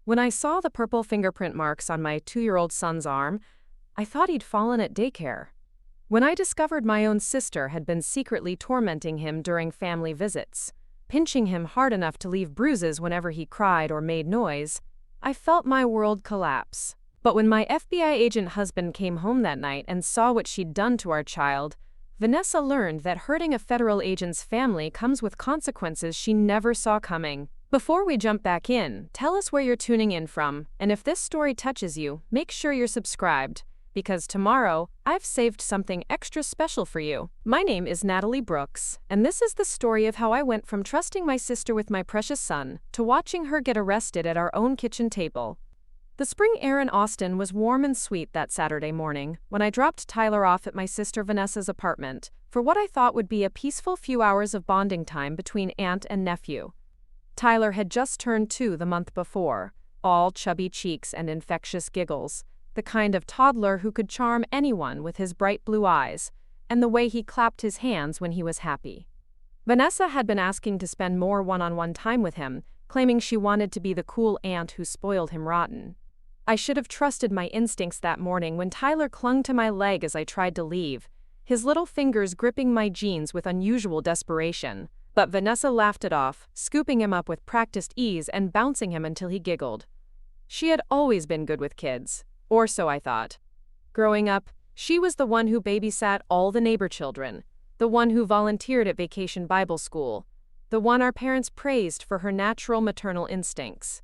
When I saw the purple fingerprint marks on my 2-year-old son's arm, I thought he'd fallen at daycare. When I discovered my own sister had been secretly tormenting him during family visits, pinching him hard enough to leave bruises whenever he cried or made noise, I felt my world collapse. But when my FBI agent husband came home that night and saw what she'd done to our child, Vanessa learned that hurting a federal agent's family comes with consequences she never saw coming. Before we jump back in, tell us where you're tuning in from, and if this story touches you, make sure you're subscribed, because tomorrow, I've saved something extra special for you. My name is Natalie Brooks, and this is the story of how I went from trusting my sister with my precious son to watching her get arrested at our own kitchen table. The spring air in Austin was warm and sweet that Saturday morning when I dropped Tyler off at my sister Vanessa's apartment for what I thought would be a peaceful few hours of bonding time between aunt and nephew. Tyler had just turned 2 the month before, all chubby cheeks and infectious giggles, the kind of toddler who could charm anyone with his bright blue eyes and the way he clapped his hands when he was happy. Vanessa had been asking to spend more one-on-one time with him, claiming she wanted to be the cool aunt who spoiled him rotten. I should have trusted my instincts that morning when Tyler clung to my leg as I tried to leave, his little fingers gripping my jeans with unusual desperation. But Vanessa laughed it off, scooping him up with practiced ease and bouncing him until he giggled. She had always been good with kids, or so I thought. Growing up, she was the one who babysat all the neighbor children, the one who volunteered at Vacation Bible School, the one our parents praised for her natural maternal instincts.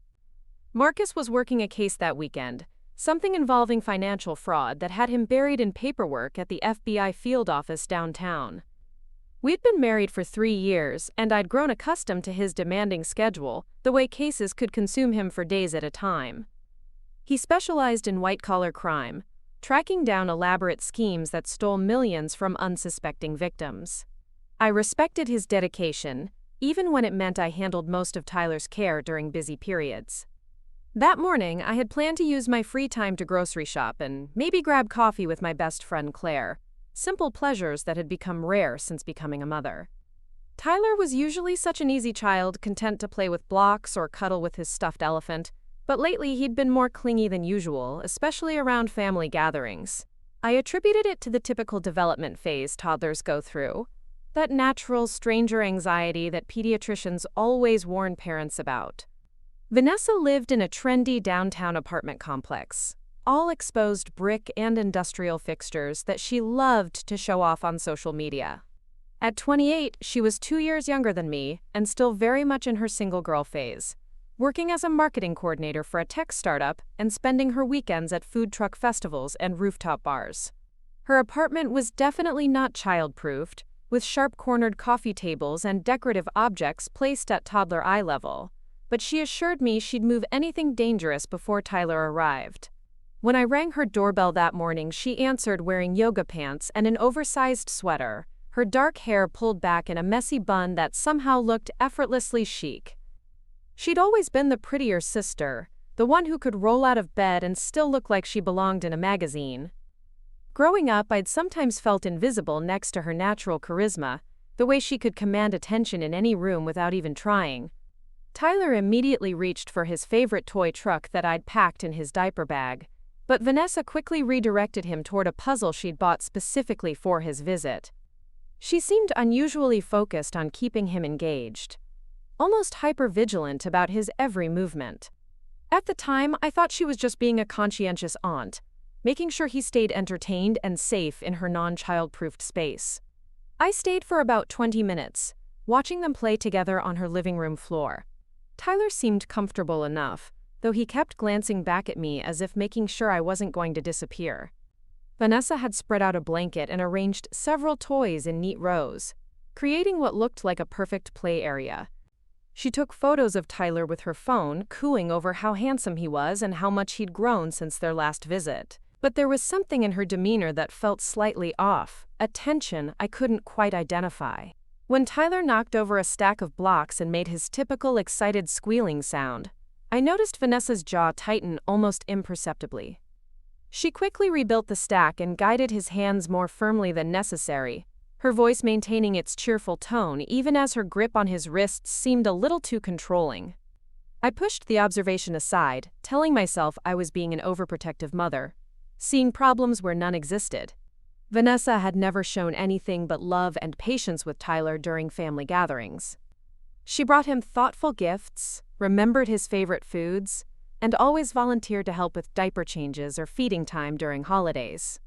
Marcus was working a case that weekend, something involving financial fraud that had him buried in paperwork at the FBI field office downtown. We'd been married for 3 years, and I'd grown accustomed to his demanding schedule, the way cases could consume him for days at a time. He specialized in white-collar crime, tracking down elaborate schemes that stole millions from unsuspecting victims. I respected his dedication, even when it meant I handled most of Tyler's care during busy periods. That morning, I had planned to use my free time to grocery shop and maybe grab coffee with my best friend Claire. Simple pleasures that had become rare since becoming a mother. Tyler was usually such an easy child, content to play with blocks or cuddle with his stuffed elephant, but lately he'd been more clingy than usual, especially around family gatherings. I attributed it to the typical development phase toddlers go through, that natural stranger anxiety that pediatricians always warn parents about. Vanessa lived in a trendy downtown apartment complex, all exposed brick and industrial fixtures that she loved to show off on social media. At 28, she was 2 years younger than me and still very much in her single girl phase, working as a marketing coordinator for a tech startup and spending her weekends at food truck festivals and rooftop bars. Her apartment was definitely not child-proofed, with sharp-cornered coffee tables and decorative objects placed at toddler eye level, but she assured me she'd move anything dangerous before Tyler arrived. When I rang her doorbell that morning, she answered wearing yoga pants and an oversized sweater, her dark hair pulled back in a messy bun that somehow looked effortlessly chic. She'd always been the prettier sister, the one who could roll out of bed and still look like she belonged in a magazine. Growing up, I'd sometimes felt invisible next to her natural charisma, the way she could command attention in any room without even trying. Tyler immediately reached for his favorite toy truck that I'd packed in his diaper bag, but Vanessa quickly redirected him toward a puzzle she'd bought specifically for his visit. She seemed unusually focused on keeping him engaged, almost hyper-vigilant about his every movement. At the time, I thought she was just being a conscientious aunt, making sure he stayed entertained and safe in her non-child-proofed space. I stayed for about 20 minutes, watching them play together on her living room floor. Tyler seemed comfortable enough, though he kept glancing back at me as if making sure I wasn't going to disappear. Vanessa had spread out a blanket and arranged several toys in neat rows, creating what looked like a perfect play area. She took photos of Tyler with her phone, cooing over how handsome he was and how much he'd grown since their last visit. But there was something in her demeanor that felt slightly off, a tension I couldn't quite identify. When Tyler knocked over a stack of blocks and made his typical excited squealing sound, I noticed Vanessa's jaw tighten almost imperceptibly. She quickly rebuilt the stack and guided his hands more firmly than necessary, her voice maintaining its cheerful tone even as her grip on his wrists seemed a little too controlling. I pushed the observation aside, telling myself I was being an overprotective mother, seeing problems where none existed. Vanessa had never shown anything but love and patience with Tyler during family gatherings. She brought him thoughtful gifts, remembered his favorite foods, and always volunteered to help with diaper changes or feeding time during holidays.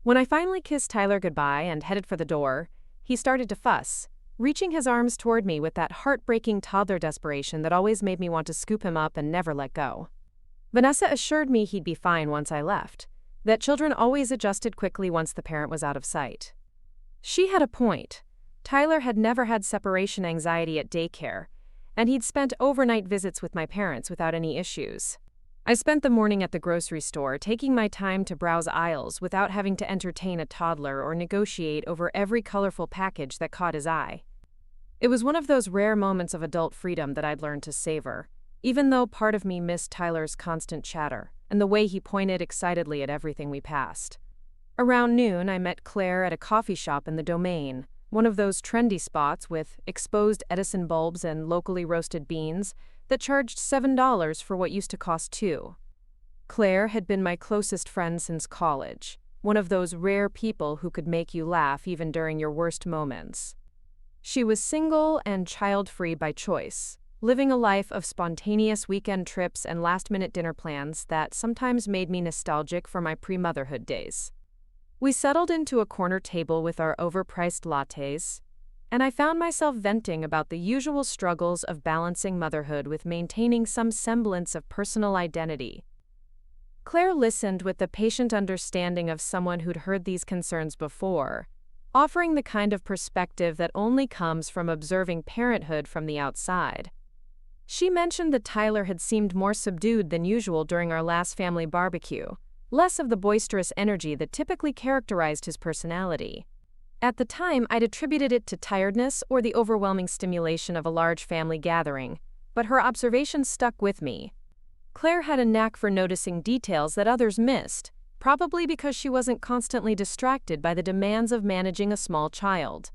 When I finally kissed Tyler goodbye and headed for the door, he started to fuss, reaching his arms toward me with that heartbreaking toddler desperation that always made me want to scoop him up and never let go. Vanessa assured me he'd be fine once I left, that children always adjusted quickly once the parent was out of sight. She had a point. Tyler had never had separation anxiety at daycare, and he'd spent overnight visits with my parents without any issues. I spent the morning at the grocery store, taking my time to browse aisles without having to entertain a toddler or negotiate over every colorful package that caught his eye. It was one of those rare moments of adult freedom that I'd learned to savor, even though part of me missed Tyler's constant chatter and the way he pointed excitedly at everything we passed. Around noon, I met Claire at a coffee shop in the Domain, one of those trendy spots with exposed Edison bulbs and locally roasted beans that charged $7 for what used to cost $2. Claire had been my closest friend since college, one of those rare people who could make you laugh even during your worst moments. She was single and child-free by choice, living a life of spontaneous weekend trips and last-minute dinner plans that sometimes made me nostalgic for my pre-motherhood days. We settled into a corner table with our overpriced lattes, and I found myself venting about the usual struggles of balancing motherhood with maintaining some semblance of personal identity. Claire listened with the patient understanding of someone who'd heard these concerns before, offering the kind of perspective that only comes from observing parenthood from the outside. She mentioned that Tyler had seemed more subdued than usual during our last family barbecue, less of the boisterous energy that typically characterized his personality. At the time, I'd attributed it to tiredness or the overwhelming stimulation of a large family gathering, but her observations stuck with me. Claire had a knack for noticing details that others missed, probably because she wasn't constantly distracted by the demands of managing a small child.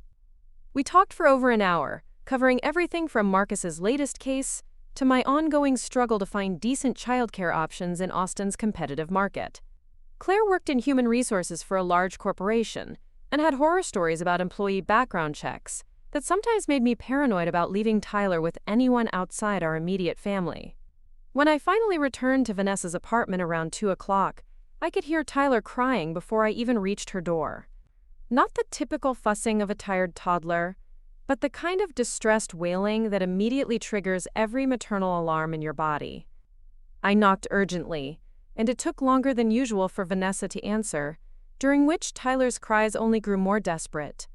We talked for over an hour, covering everything from Marcus's latest case to my ongoing struggle to find decent childcare options in Austin's competitive market. Claire worked in human resources for a large corporation and had horror stories about employee background checks that sometimes made me paranoid about leaving Tyler with anyone outside our immediate family. When I finally returned to Vanessa's apartment around 2 o'clock, I could hear Tyler crying before I even reached her door. Not the typical fussing of a tired toddler, but the kind of distressed wailing that immediately triggers every maternal alarm in your body. I knocked urgently, and it took longer than usual for Vanessa to answer, during which Tyler's cries only grew more desperate.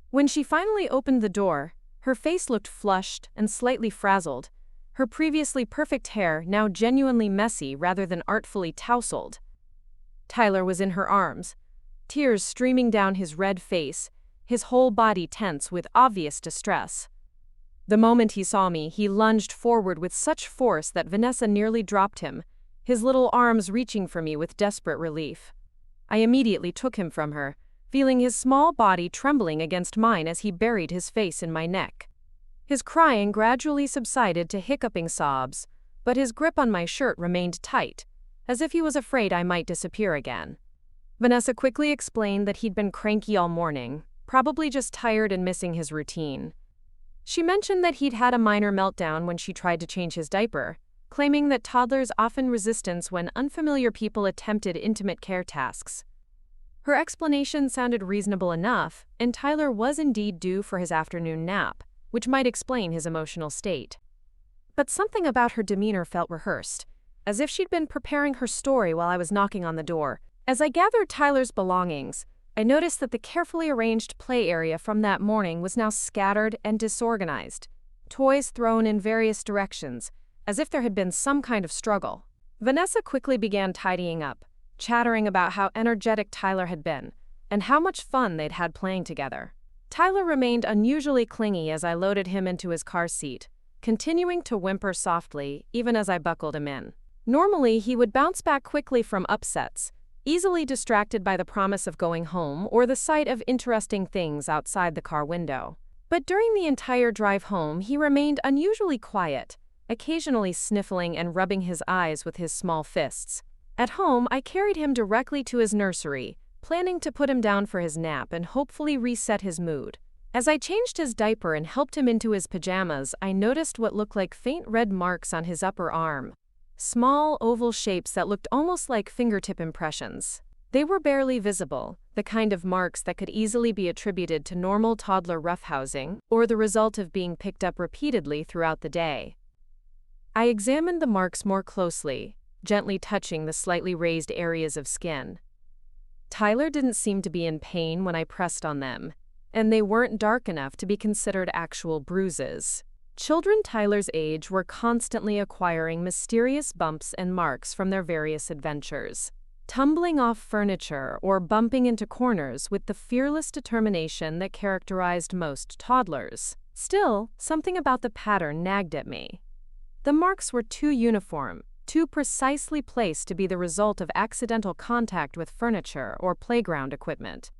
When she finally opened the door, her face looked flushed and slightly frazzled, her previously perfect hair now genuinely messy rather than artfully tousled. Tyler was in her arms, tears streaming down his red face, his whole body tense with obvious distress. The moment he saw me, he lunged forward with such force that Vanessa nearly dropped him, his little arms reaching for me with desperate relief. I immediately took him from her, feeling his small body trembling against mine as he buried his face in my neck. His crying gradually subsided to hiccuping sobs, but his grip on my shirt remained tight, as if he was afraid I might disappear again. Vanessa quickly explained that he'd been cranky all morning, probably just tired and missing his routine. She mentioned that he'd had a minor meltdown when she tried to change his diaper, claiming that toddlers often resist when unfamiliar people attempted intimate care tasks. Her explanation sounded reasonable enough, and Tyler was indeed due for his afternoon nap, which might explain his emotional state. But something about her demeanor felt rehearsed, as if she'd been preparing her story while I was knocking on the door. As I gathered Tyler's belongings, I noticed that the carefully arranged play area from that morning was now scattered and disorganized, toys thrown in various directions, as if there had been some kind of struggle. Vanessa quickly began tidying up, chattering about how energetic Tyler had been, and how much fun they'd had playing together. Tyler remained unusually clingy as I loaded him into his car seat, continuing to whimper softly even as I buckled him in. Normally, he would bounce back quickly from upsets, easily distracted by the promise of going home or the sight of interesting things outside the car window. But during the entire drive home, he remained unusually quiet, occasionally sniffling and rubbing his eyes with his small fists. At home, I carried him directly to his nursery, planning to put him down for his nap and hopefully reset his mood. As I changed his diaper and helped him into his pajamas, I noticed what looked like faint red marks on his upper arm. Small, oval shapes that looked almost like fingertip impressions. They were barely visible, the kind of marks that could easily be attributed to normal toddler roughhousing or the result of being picked up repeatedly throughout the day. I examined the marks more closely, gently touching the slightly raised areas of skin. Tyler didn't seem to be in pain when I pressed on them, and they weren't dark enough to be considered actual bruises. Children Tyler's age were constantly acquiring mysterious bumps and marks from their various adventures, tumbling off furniture or bumping into corners with the fearless determination that characterized most toddlers. Still, something about the pattern nagged at me. The marks were too uniform, too precisely placed to be the result of accidental contact with furniture or playground equipment.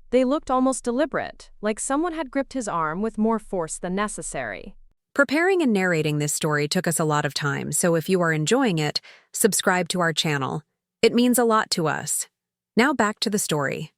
They looked almost deliberate, like someone had gripped his arm with more force than necessary. Preparing and narrating this story took us a lot of time, so if you are enjoying it, subscribe to our channel. It means a lot to us. Now back to the story.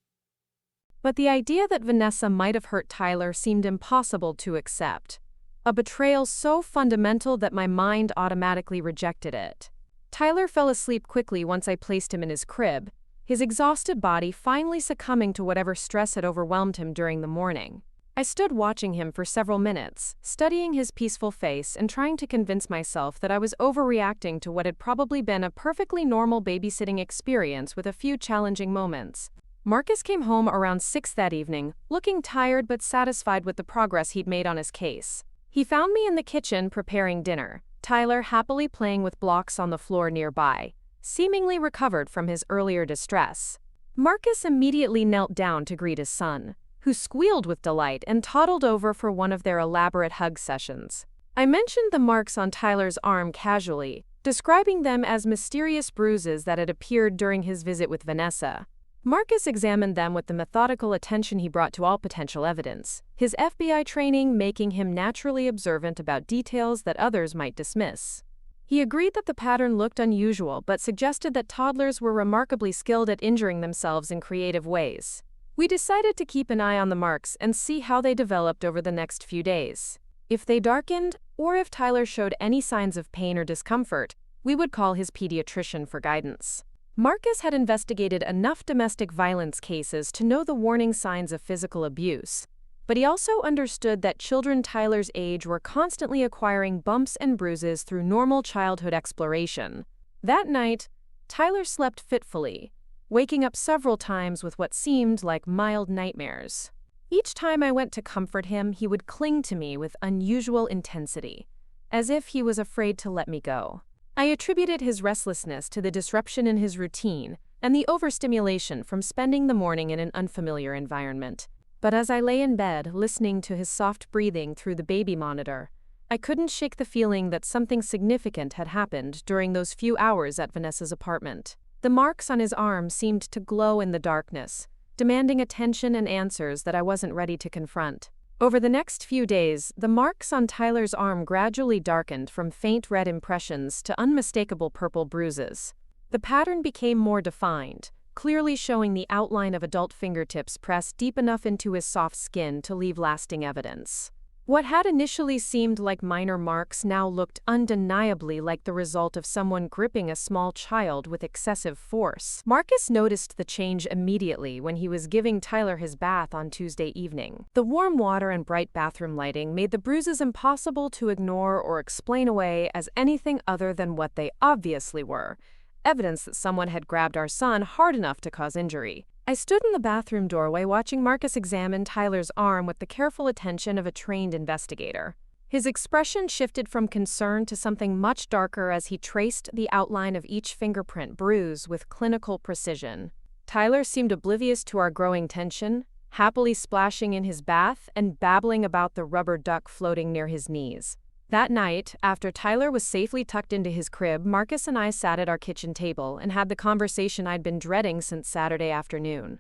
But the idea that Vanessa might have hurt Tyler seemed impossible to accept. A betrayal so fundamental that my mind automatically rejected it. Tyler fell asleep quickly once I placed him in his crib, his exhausted body finally succumbing to whatever stress had overwhelmed him during the morning. I stood watching him for several minutes, studying his peaceful face and trying to convince myself that I was overreacting to what had probably been a perfectly normal babysitting experience with a few challenging moments. Marcus came home around 6 that evening, looking tired but satisfied with the progress he'd made on his case. He found me in the kitchen preparing dinner, Tyler happily playing with blocks on the floor nearby, seemingly recovered from his earlier distress. Marcus immediately knelt down to greet his son, who squealed with delight and toddled over for one of their elaborate hug sessions. I mentioned the marks on Tyler's arm casually, describing them as mysterious bruises that had appeared during his visit with Vanessa. Marcus examined them with the methodical attention he brought to all potential evidence, his FBI training making him naturally observant about details that others might dismiss. He agreed that the pattern looked unusual but suggested that toddlers were remarkably skilled at injuring themselves in creative ways. We decided to keep an eye on the marks and see how they developed over the next few days. If they darkened, or if Tyler showed any signs of pain or discomfort, we would call his pediatrician for guidance. Marcus had investigated enough domestic violence cases to know the warning signs of physical abuse, but he also understood that children Tyler's age were constantly acquiring bumps and bruises through normal childhood exploration. That night, Tyler slept fitfully, waking up several times with what seemed like mild nightmares. Each time I went to comfort him, he would cling to me with unusual intensity, as if he was afraid to let me go. I attributed his restlessness to the disruption in his routine and the overstimulation from spending the morning in an unfamiliar environment. But as I lay in bed, listening to his soft breathing through the baby monitor, I couldn't shake the feeling that something significant had happened during those few hours at Vanessa's apartment. The marks on his arm seemed to glow in the darkness, demanding attention and answers that I wasn't ready to confront. Over the next few days, the marks on Tyler's arm gradually darkened from faint red impressions to unmistakable purple bruises. The pattern became more defined, clearly showing the outline of adult fingertips pressed deep enough into his soft skin to leave lasting evidence. What had initially seemed like minor marks now looked undeniably like the result of someone gripping a small child with excessive force. Marcus noticed the change immediately when he was giving Tyler his bath on Tuesday evening. The warm water and bright bathroom lighting made the bruises impossible to ignore or explain away as anything other than what they obviously were: evidence that someone had grabbed our son hard enough to cause injury. I stood in the bathroom doorway watching Marcus examine Tyler's arm with the careful attention of a trained investigator. His expression shifted from concern to something much darker as he traced the outline of each fingerprint bruise with clinical precision. Tyler seemed oblivious to our growing tension, happily splashing in his bath and babbling about the rubber duck floating near his knees. That night, after Tyler was safely tucked into his crib, Marcus and I sat at our kitchen table and had the conversation I'd been dreading since Saturday afternoon.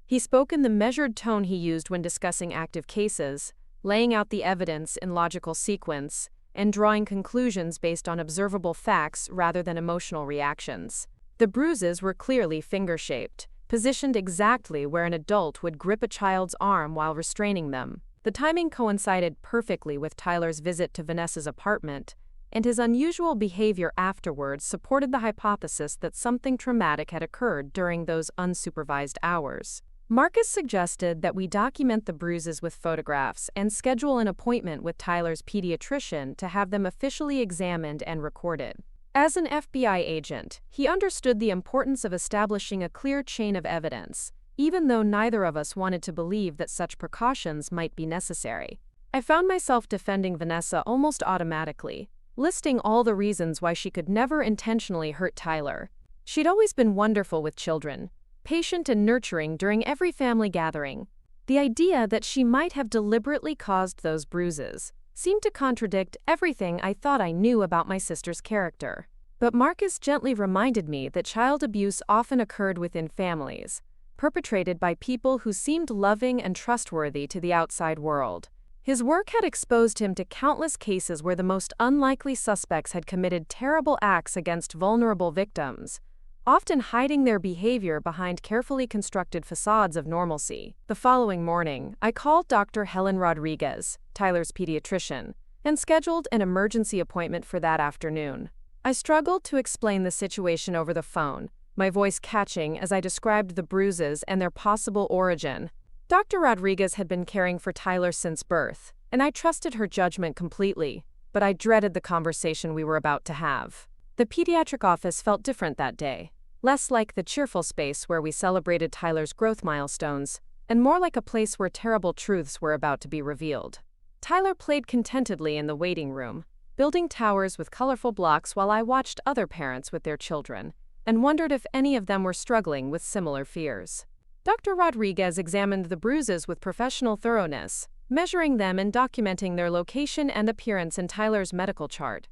He spoke in the measured tone he used when discussing active cases, laying out the evidence in logical sequence, and drawing conclusions based on observable facts rather than emotional reactions. The bruises were clearly finger-shaped, positioned exactly where an adult would grip a child's arm while restraining them. The timing coincided perfectly with Tyler's visit to Vanessa's apartment, and his unusual behavior afterwards supported the hypothesis that something traumatic had occurred during those unsupervised hours. Marcus suggested that we document the bruises with photographs and schedule an appointment with Tyler's pediatrician to have them officially examined and recorded. As an FBI agent, he understood the importance of establishing a clear chain of evidence, even though neither of us wanted to believe that such precautions might be necessary. I found myself defending Vanessa almost automatically, listing all the reasons why she could never intentionally hurt Tyler. She'd always been wonderful with children, patient and nurturing during every family gathering. The idea that she might have deliberately caused those bruises seemed to contradict everything I thought I knew about my sister's character. But Marcus gently reminded me that child abuse often occurred within families, perpetrated by people who seemed loving and trustworthy to the outside world. His work had exposed him to countless cases where the most unlikely suspects had committed terrible acts against vulnerable victims, often hiding their behavior behind carefully constructed facades of normalcy. The following morning, I called Dr. Helen Rodriguez, Tyler's pediatrician, and scheduled an emergency appointment for that afternoon. I struggled to explain the situation over the phone, my voice catching as I described the bruises and their possible origin. Dr. Rodriguez had been caring for Tyler since birth, and I trusted her judgment completely, but I dreaded the conversation we were about to have. The pediatric office felt different that day, less like the cheerful space where we celebrated Tyler's growth milestones, and more like a place where terrible truths were about to be revealed. Tyler played contentedly in the waiting room, building towers with colorful blocks while I watched other parents with their children, and wondered if any of them were struggling with similar fears. Dr. Rodriguez examined the bruises with professional thoroughness, measuring them and documenting their location and appearance in Tyler's medical chart.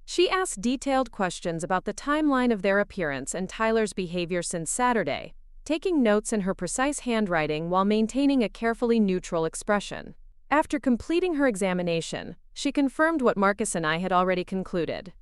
She asked detailed questions about the timeline of their appearance and Tyler's behavior since Saturday, taking notes in her precise handwriting while maintaining a carefully neutral expression. After completing her examination, she confirmed what Marcus and I had already concluded.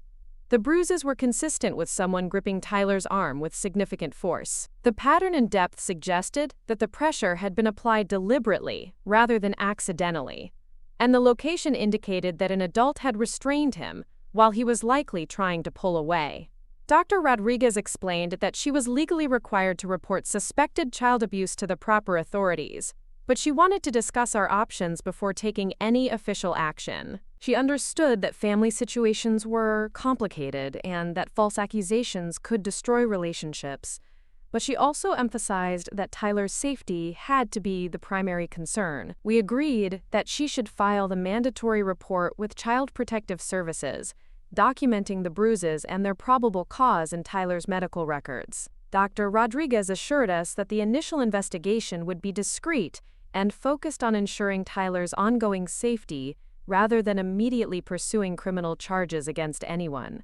The bruises were consistent with someone gripping Tyler's arm with significant force. The pattern and depth suggested that the pressure had been applied deliberately rather than accidentally, and the location indicated that an adult had restrained him while he was likely trying to pull away. Dr. Rodriguez explained that she was legally required to report suspected child abuse to the proper authorities, but she wanted to discuss our options before taking any official action. She understood that family situations were complicated and that false accusations could destroy relationships, but she also emphasized that Tyler's safety had to be the primary concern. We agreed that she should file the mandatory report with Child Protective Services, documenting the bruises and their probable cause in Tyler's medical records. Dr. Rodriguez assured us that the initial investigation would be discreet and focused on ensuring Tyler's ongoing safety rather than immediately pursuing criminal charges against anyone.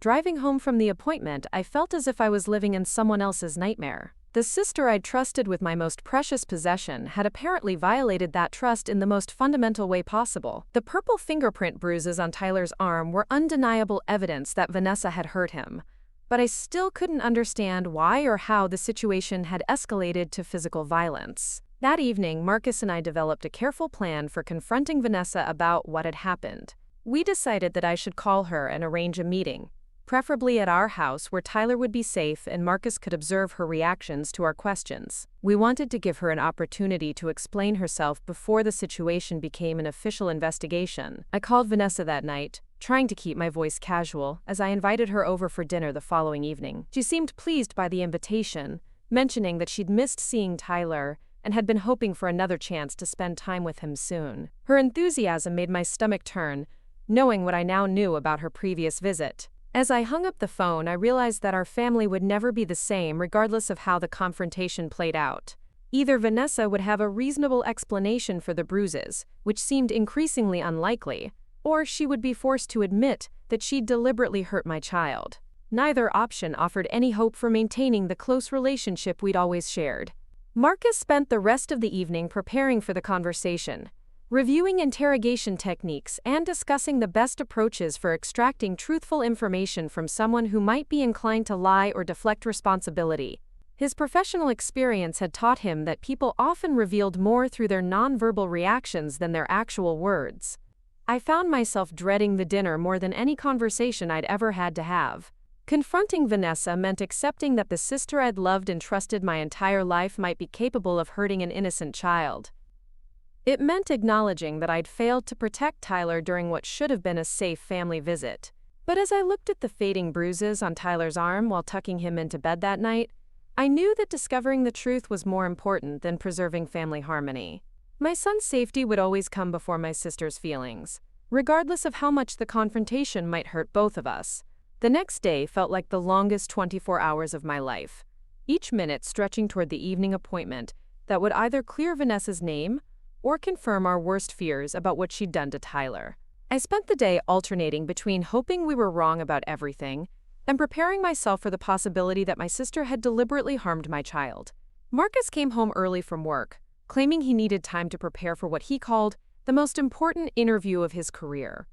Driving home from the appointment, I felt as if I was living in someone else's nightmare. The sister I'd trusted with my most precious possession had apparently violated that trust in the most fundamental way possible. The purple fingerprint bruises on Tyler's arm were undeniable evidence that Vanessa had hurt him, but I still couldn't understand why or how the situation had escalated to physical violence. That evening, Marcus and I developed a careful plan for confronting Vanessa about what had happened. We decided that I should call her and arrange a meeting, preferably at our house where Tyler would be safe and Marcus could observe her reactions to our questions. We wanted to give her an opportunity to explain herself before the situation became an official investigation. I called Vanessa that night, trying to keep my voice casual, as I invited her over for dinner the following evening. She seemed pleased by the invitation, mentioning that she'd missed seeing Tyler and had been hoping for another chance to spend time with him soon. Her enthusiasm made my stomach turn, knowing what I now knew about her previous visit. As I hung up the phone, I realized that our family would never be the same regardless of how the confrontation played out. Either Vanessa would have a reasonable explanation for the bruises, which seemed increasingly unlikely, or she would be forced to admit that she'd deliberately hurt my child. Neither option offered any hope for maintaining the close relationship we'd always shared. Marcus spent the rest of the evening preparing for the conversation, reviewing interrogation techniques and discussing the best approaches for extracting truthful information from someone who might be inclined to lie or deflect responsibility. His professional experience had taught him that people often revealed more through their nonverbal reactions than their actual words. I found myself dreading the dinner more than any conversation I'd ever had to have. Confronting Vanessa meant accepting that the sister I'd loved and trusted my entire life might be capable of hurting an innocent child. It meant acknowledging that I'd failed to protect Tyler during what should have been a safe family visit. But as I looked at the fading bruises on Tyler's arm while tucking him into bed that night, I knew that discovering the truth was more important than preserving family harmony. My son's safety would always come before my sister's feelings, regardless of how much the confrontation might hurt both of us. The next day felt like the longest 24 hours of my life, each minute stretching toward the evening appointment that would either clear Vanessa's name or confirm our worst fears about what she'd done to Tyler. I spent the day alternating between hoping we were wrong about everything and preparing myself for the possibility that my sister had deliberately harmed my child. Marcus came home early from work, claiming he needed time to prepare for what he called the most important interview of his career.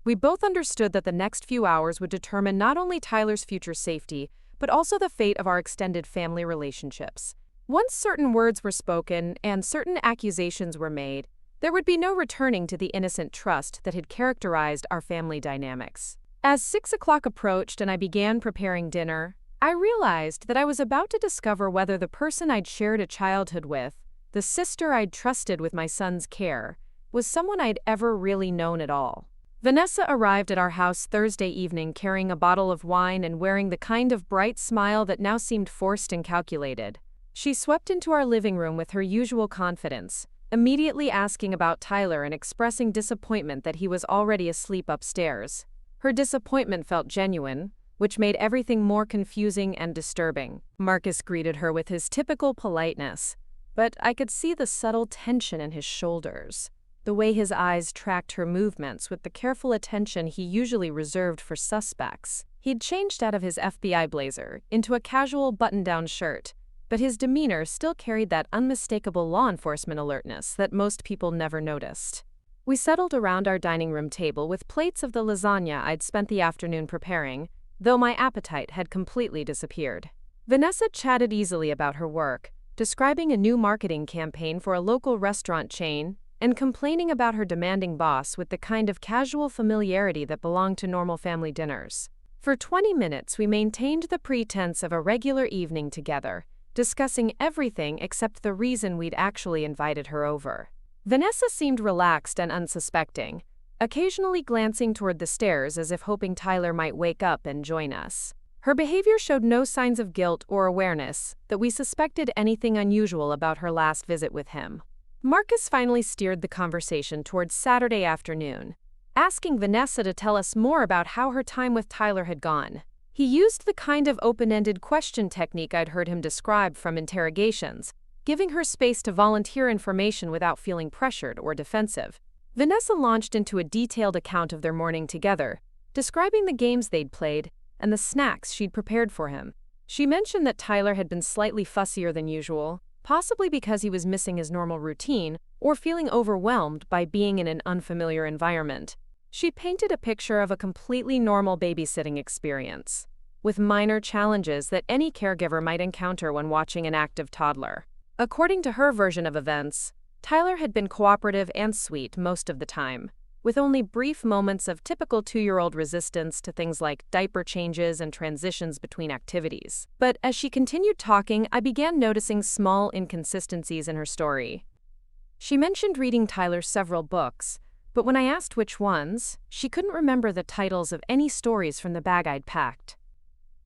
We both understood that the next few hours would determine not only Tyler's future safety, but also the fate of our extended family relationships. Once certain words were spoken and certain accusations were made, there would be no returning to the innocent trust that had characterized our family dynamics. As 6 o'clock approached and I began preparing dinner, I realized that I was about to discover whether the person I'd shared a childhood with, the sister I'd trusted with my son's care, was someone I'd ever really known at all. Vanessa arrived at our house Thursday evening carrying a bottle of wine and wearing the kind of bright smile that now seemed forced and calculated. She swept into our living room with her usual confidence, immediately asking about Tyler and expressing disappointment that he was already asleep upstairs. Her disappointment felt genuine, which made everything more confusing and disturbing. Marcus greeted her with his typical politeness, but I could see the subtle tension in his shoulders, the way his eyes tracked her movements with the careful attention he usually reserved for suspects. He'd changed out of his FBI blazer into a casual button-down shirt, but his demeanor still carried that unmistakable law enforcement alertness that most people never noticed. We settled around our dining room table with plates of the lasagna I'd spent the afternoon preparing, though my appetite had completely disappeared. Vanessa chatted easily about her work, describing a new marketing campaign for a local restaurant chain and complaining about her demanding boss with the kind of casual familiarity that belonged to normal family dinners. For 20 minutes, we maintained the pretense of a regular evening together, discussing everything except the reason we'd actually invited her over. Vanessa seemed relaxed and unsuspecting, occasionally glancing toward the stairs as if hoping Tyler might wake up and join us. Her behavior showed no signs of guilt or awareness that we suspected anything unusual about her last visit with him. Marcus finally steered the conversation towards Saturday afternoon, asking Vanessa to tell us more about how her time with Tyler had gone. He used the kind of open-ended question technique I'd heard him describe from interrogations, giving her space to volunteer information without feeling pressured or defensive. Vanessa launched into a detailed account of their morning together, describing the games they'd played and the snacks she'd prepared for him. She mentioned that Tyler had been slightly fussier than usual, possibly because he was missing his normal routine or feeling overwhelmed by being in an unfamiliar environment. She painted a picture of a completely normal babysitting experience, with minor challenges that any caregiver might encounter when watching an active toddler. According to her version of events, Tyler had been cooperative and sweet most of the time, with only brief moments of typical 2-year-old resistance to things like diaper changes and transitions between activities. But as she continued talking, I began noticing small inconsistencies in her story. She mentioned reading Tyler several books, but when I asked which ones, she couldn't remember the titles of any stories from the bag I'd packed.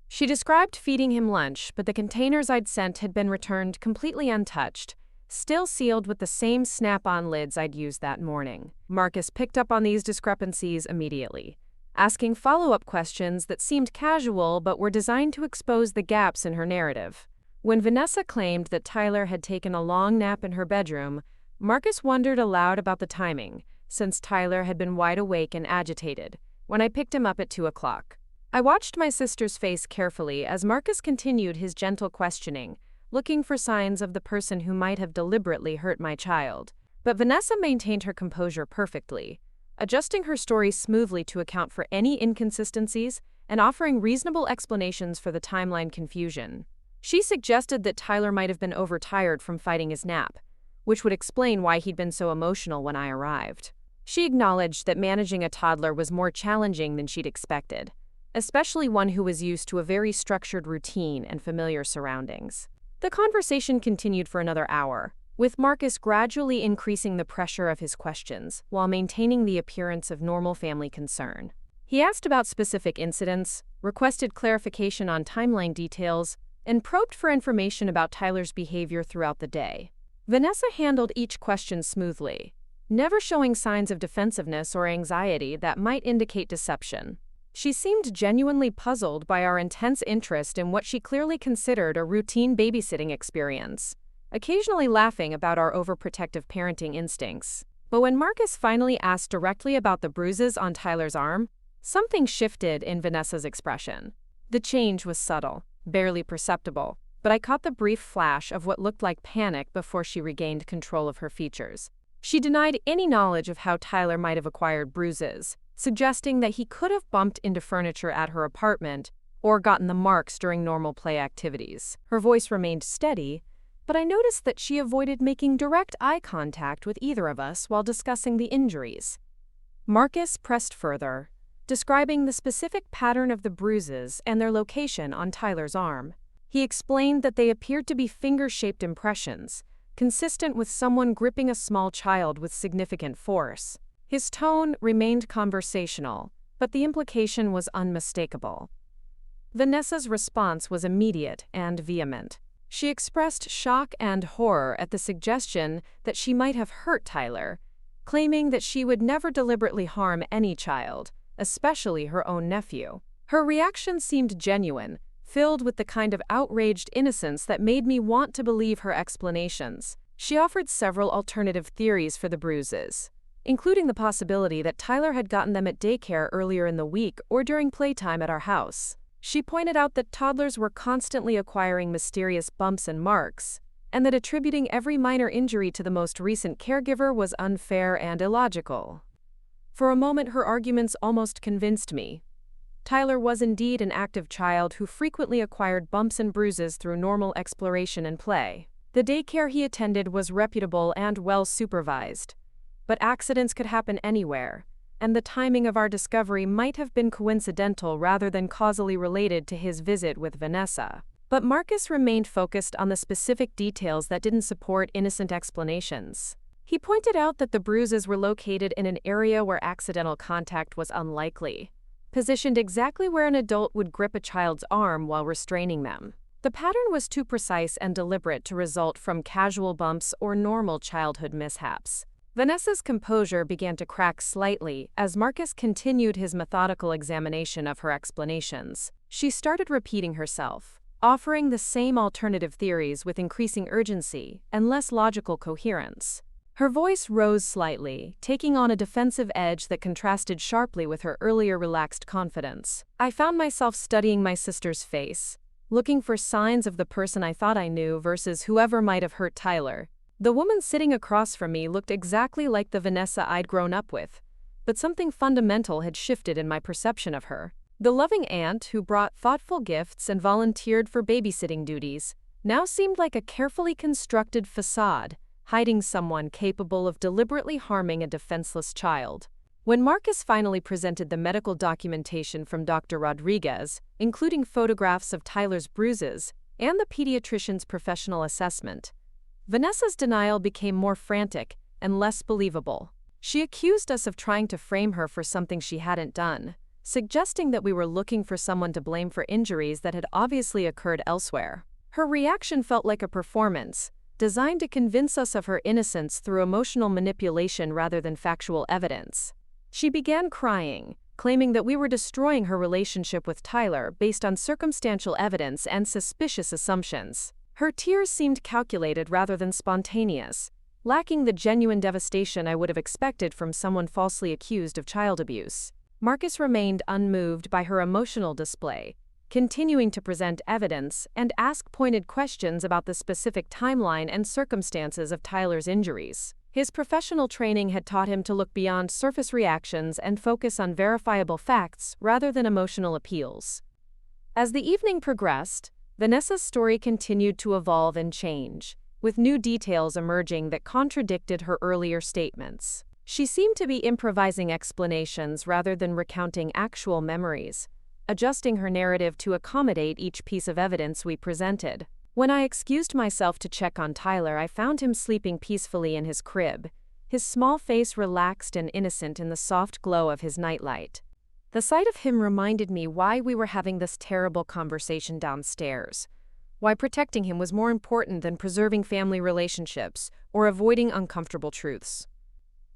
She described feeding him lunch, but the containers I'd sent had been returned completely untouched, still sealed with the same snap-on lids I'd used that morning. Marcus picked up on these discrepancies immediately, asking follow-up questions that seemed casual but were designed to expose the gaps in her narrative. When Vanessa claimed that Tyler had taken a long nap in her bedroom, Marcus wondered aloud about the timing, since Tyler had been wide awake and agitated when I picked him up at 2 o'clock. I watched my sister's face carefully as Marcus continued his gentle questioning, looking for signs of the person who might have deliberately hurt my child. But Vanessa maintained her composure perfectly, adjusting her story smoothly to account for any inconsistencies and offering reasonable explanations for the timeline confusion. She suggested that Tyler might have been overtired from fighting his nap, which would explain why he'd been so emotional when I arrived. She acknowledged that managing a toddler was more challenging than she'd expected, especially one who was used to a very structured routine and familiar surroundings. The conversation continued for another hour, with Marcus gradually increasing the pressure of his questions while maintaining the appearance of normal family concern. He asked about specific incidents, requested clarification on timeline details, and probed for information about Tyler's behavior throughout the day. Vanessa handled each question smoothly, never showing signs of defensiveness or anxiety that might indicate deception. She seemed genuinely puzzled by our intense interest in what she clearly considered a routine babysitting experience, occasionally laughing about our overprotective parenting instincts. But when Marcus finally asked directly about the bruises on Tyler's arm, something shifted in Vanessa's expression. The change was subtle, barely perceptible, but I caught the brief flash of what looked like panic before she regained control of her features. She denied any knowledge of how Tyler might have acquired bruises, suggesting that he could have bumped into furniture at her apartment or gotten the marks during normal play activities. Her voice remained steady, but I noticed that she avoided making direct eye contact with either of us while discussing the injuries. Marcus pressed further, describing the specific pattern of the bruises and their location on Tyler's arm. He explained that they appeared to be finger-shaped impressions, consistent with someone gripping a small child with significant force. His tone remained conversational, but the implication was unmistakable. Vanessa's response was immediate and vehement. She expressed shock and horror at the suggestion that she might have hurt Tyler, claiming that she would never deliberately harm any child, especially her own nephew. Her reaction seemed genuine, filled with the kind of outraged innocence that made me want to believe her explanations. She offered several alternative theories for the bruises, including the possibility that Tyler had gotten them at daycare earlier in the week or during playtime at our house. She pointed out that toddlers were constantly acquiring mysterious bumps and marks, and that attributing every minor injury to the most recent caregiver was unfair and illogical. For a moment, her arguments almost convinced me. Tyler was indeed an active child who frequently acquired bumps and bruises through normal exploration and play. The daycare he attended was reputable and well supervised, but accidents could happen anywhere, and the timing of our discovery might have been coincidental rather than causally related to his visit with Vanessa. But Marcus remained focused on the specific details that didn't support innocent explanations. He pointed out that the bruises were located in an area where accidental contact was unlikely, positioned exactly where an adult would grip a child's arm while restraining them. The pattern was too precise and deliberate to result from casual bumps or normal childhood mishaps. Vanessa's composure began to crack slightly as Marcus continued his methodical examination of her explanations. She started repeating herself, offering the same alternative theories with increasing urgency and less logical coherence. Her voice rose slightly, taking on a defensive edge that contrasted sharply with her earlier relaxed confidence. I found myself studying my sister's face, looking for signs of the person I thought I knew versus whoever might have hurt Tyler. The woman sitting across from me looked exactly like the Vanessa I'd grown up with, but something fundamental had shifted in my perception of her. The loving aunt who brought thoughtful gifts and volunteered for babysitting duties now seemed like a carefully constructed facade, hiding someone capable of deliberately harming a defenseless child. When Marcus finally presented the medical documentation from Dr. Rodriguez, including photographs of Tyler's bruises and the pediatrician's professional assessment, Vanessa's denial became more frantic and less believable. She accused us of trying to frame her for something she hadn't done, suggesting that we were looking for someone to blame for injuries that had obviously occurred elsewhere. Her reaction felt like a performance, designed to convince us of her innocence through emotional manipulation rather than factual evidence. She began crying, claiming that we were destroying her relationship with Tyler based on circumstantial evidence and suspicious assumptions. Her tears seemed calculated rather than spontaneous, lacking the genuine devastation I would have expected from someone falsely accused of child abuse. Marcus remained unmoved by her emotional display, continuing to present evidence and ask pointed questions about the specific timeline and circumstances of Tyler's injuries. His professional training had taught him to look beyond surface reactions and focus on verifiable facts rather than emotional appeals. As the evening progressed, Vanessa's story continued to evolve and change, with new details emerging that contradicted her earlier statements. She seemed to be improvising explanations rather than recounting actual memories, adjusting her narrative to accommodate each piece of evidence we presented. When I excused myself to check on Tyler, I found him sleeping peacefully in his crib, his small face relaxed and innocent in the soft glow of his nightlight. The sight of him reminded me why we were having this terrible conversation downstairs, why protecting him was more important than preserving family relationships or avoiding uncomfortable truths.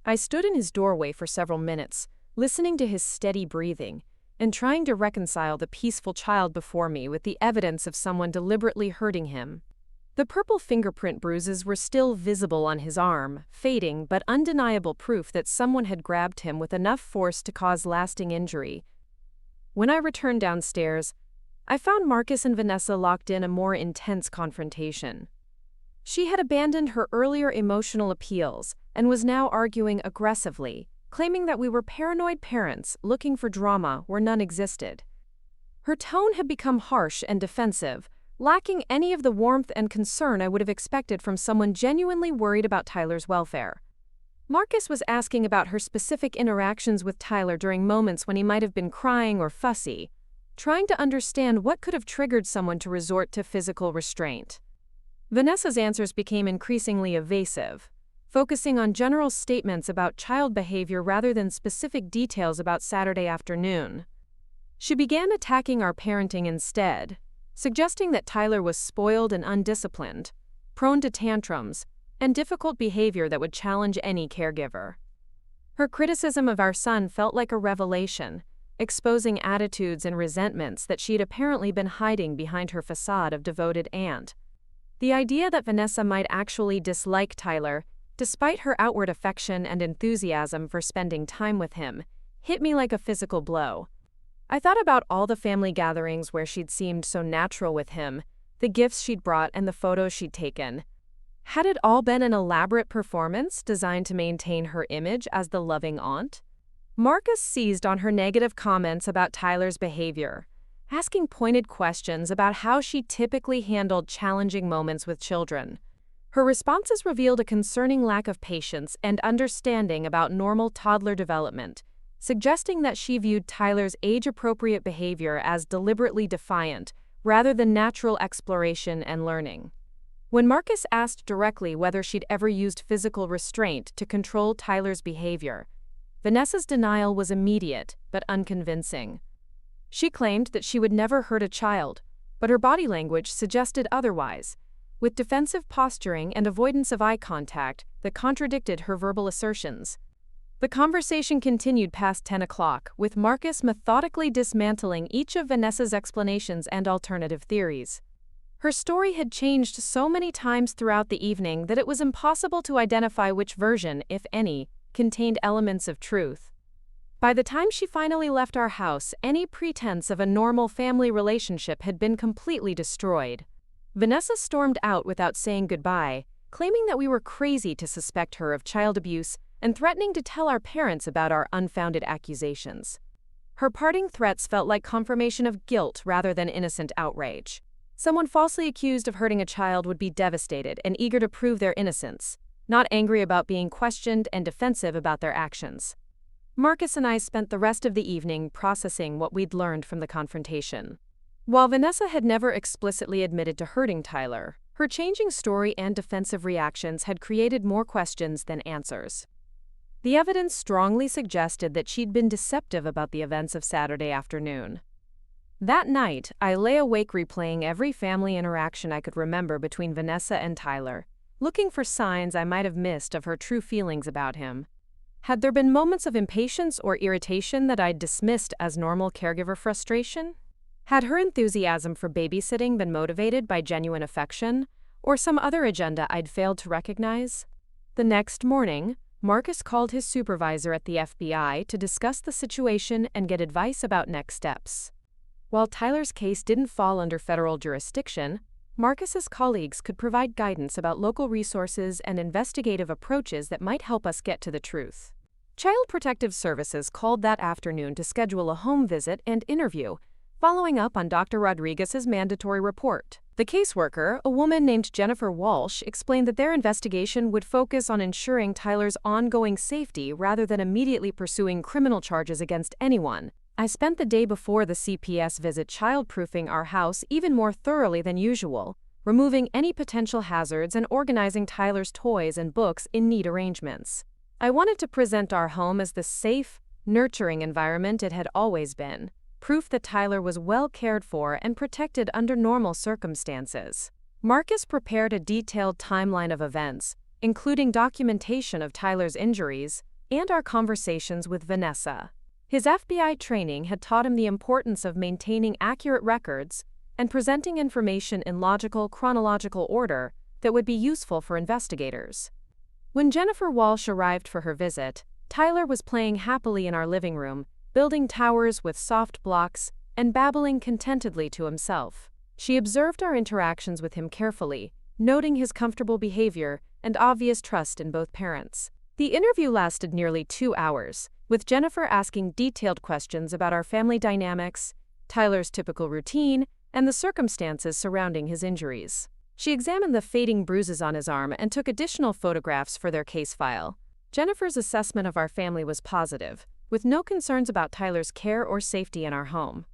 I stood in his doorway for several minutes, listening to his steady breathing, and trying to reconcile the peaceful child before me with the evidence of someone deliberately hurting him. The purple fingerprint bruises were still visible on his arm, fading but undeniable proof that someone had grabbed him with enough force to cause lasting injury. When I returned downstairs, I found Marcus and Vanessa locked in a more intense confrontation. She had abandoned her earlier emotional appeals and was now arguing aggressively, claiming that we were paranoid parents looking for drama where none existed. Her tone had become harsh and defensive, lacking any of the warmth and concern I would have expected from someone genuinely worried about Tyler's welfare. Marcus was asking about her specific interactions with Tyler during moments when he might have been crying or fussy, trying to understand what could have triggered someone to resort to physical restraint. Vanessa's answers became increasingly evasive, focusing on general statements about child behavior rather than specific details about Saturday afternoon. She began attacking our parenting instead, suggesting that Tyler was spoiled and undisciplined, prone to tantrums, and difficult behavior that would challenge any caregiver. Her criticism of our son felt like a revelation, exposing attitudes and resentments that she had apparently been hiding behind her facade of devoted aunt. The idea that Vanessa might actually dislike Tyler, despite her outward affection and enthusiasm for spending time with him, hit me like a physical blow. I thought about all the family gatherings where she'd seemed so natural with him, the gifts she'd brought and the photos she'd taken. Had it all been an elaborate performance designed to maintain her image as the loving aunt? Marcus seized on her negative comments about Tyler's behavior, asking pointed questions about how she typically handled challenging moments with children. Her responses revealed a concerning lack of patience and understanding about normal toddler development, suggesting that she viewed Tyler's age-appropriate behavior as deliberately defiant rather than natural exploration and learning. When Marcus asked directly whether she'd ever used physical restraint to control Tyler's behavior, Vanessa's denial was immediate but unconvincing. She claimed that she would never hurt a child, but her body language suggested otherwise, with defensive posturing and avoidance of eye contact that contradicted her verbal assertions. The conversation continued past 10 o'clock, with Marcus methodically dismantling each of Vanessa's explanations and alternative theories. Her story had changed so many times throughout the evening that it was impossible to identify which version, if any, contained elements of truth. By the time she finally left our house, any pretense of a normal family relationship had been completely destroyed. Vanessa stormed out without saying goodbye, claiming that we were crazy to suspect her of child abuse and threatening to tell our parents about our unfounded accusations. Her parting threats felt like confirmation of guilt rather than innocent outrage. Someone falsely accused of hurting a child would be devastated and eager to prove their innocence, not angry about being questioned and defensive about their actions. Marcus and I spent the rest of the evening processing what we'd learned from the confrontation. While Vanessa had never explicitly admitted to hurting Tyler, her changing story and defensive reactions had created more questions than answers. The evidence strongly suggested that she'd been deceptive about the events of Saturday afternoon. That night, I lay awake replaying every family interaction I could remember between Vanessa and Tyler, looking for signs I might have missed of her true feelings about him. Had there been moments of impatience or irritation that I'd dismissed as normal caregiver frustration? Had her enthusiasm for babysitting been motivated by genuine affection, or some other agenda I'd failed to recognize? The next morning, Marcus called his supervisor at the FBI to discuss the situation and get advice about next steps. While Tyler's case didn't fall under federal jurisdiction, Marcus's colleagues could provide guidance about local resources and investigative approaches that might help us get to the truth. Child Protective Services called that afternoon to schedule a home visit and interview, following up on Dr. Rodriguez's mandatory report. The caseworker, a woman named Jennifer Walsh, explained that their investigation would focus on ensuring Tyler's ongoing safety rather than immediately pursuing criminal charges against anyone. I spent the day before the CPS visit childproofing our house even more thoroughly than usual, removing any potential hazards and organizing Tyler's toys and books in neat arrangements. I wanted to present our home as the safe, nurturing environment it had always been, proof that Tyler was well cared for and protected under normal circumstances. Marcus prepared a detailed timeline of events, including documentation of Tyler's injuries and our conversations with Vanessa. His FBI training had taught him the importance of maintaining accurate records and presenting information in logical, chronological order that would be useful for investigators. When Jennifer Walsh arrived for her visit, Tyler was playing happily in our living room, building towers with soft blocks and babbling contentedly to himself. She observed our interactions with him carefully, noting his comfortable behavior and obvious trust in both parents. The interview lasted nearly 2 hours, with Jennifer asking detailed questions about our family dynamics, Tyler's typical routine, and the circumstances surrounding his injuries. She examined the fading bruises on his arm and took additional photographs for their case file. Jennifer's assessment of our family was positive, with no concerns about Tyler's care or safety in our home.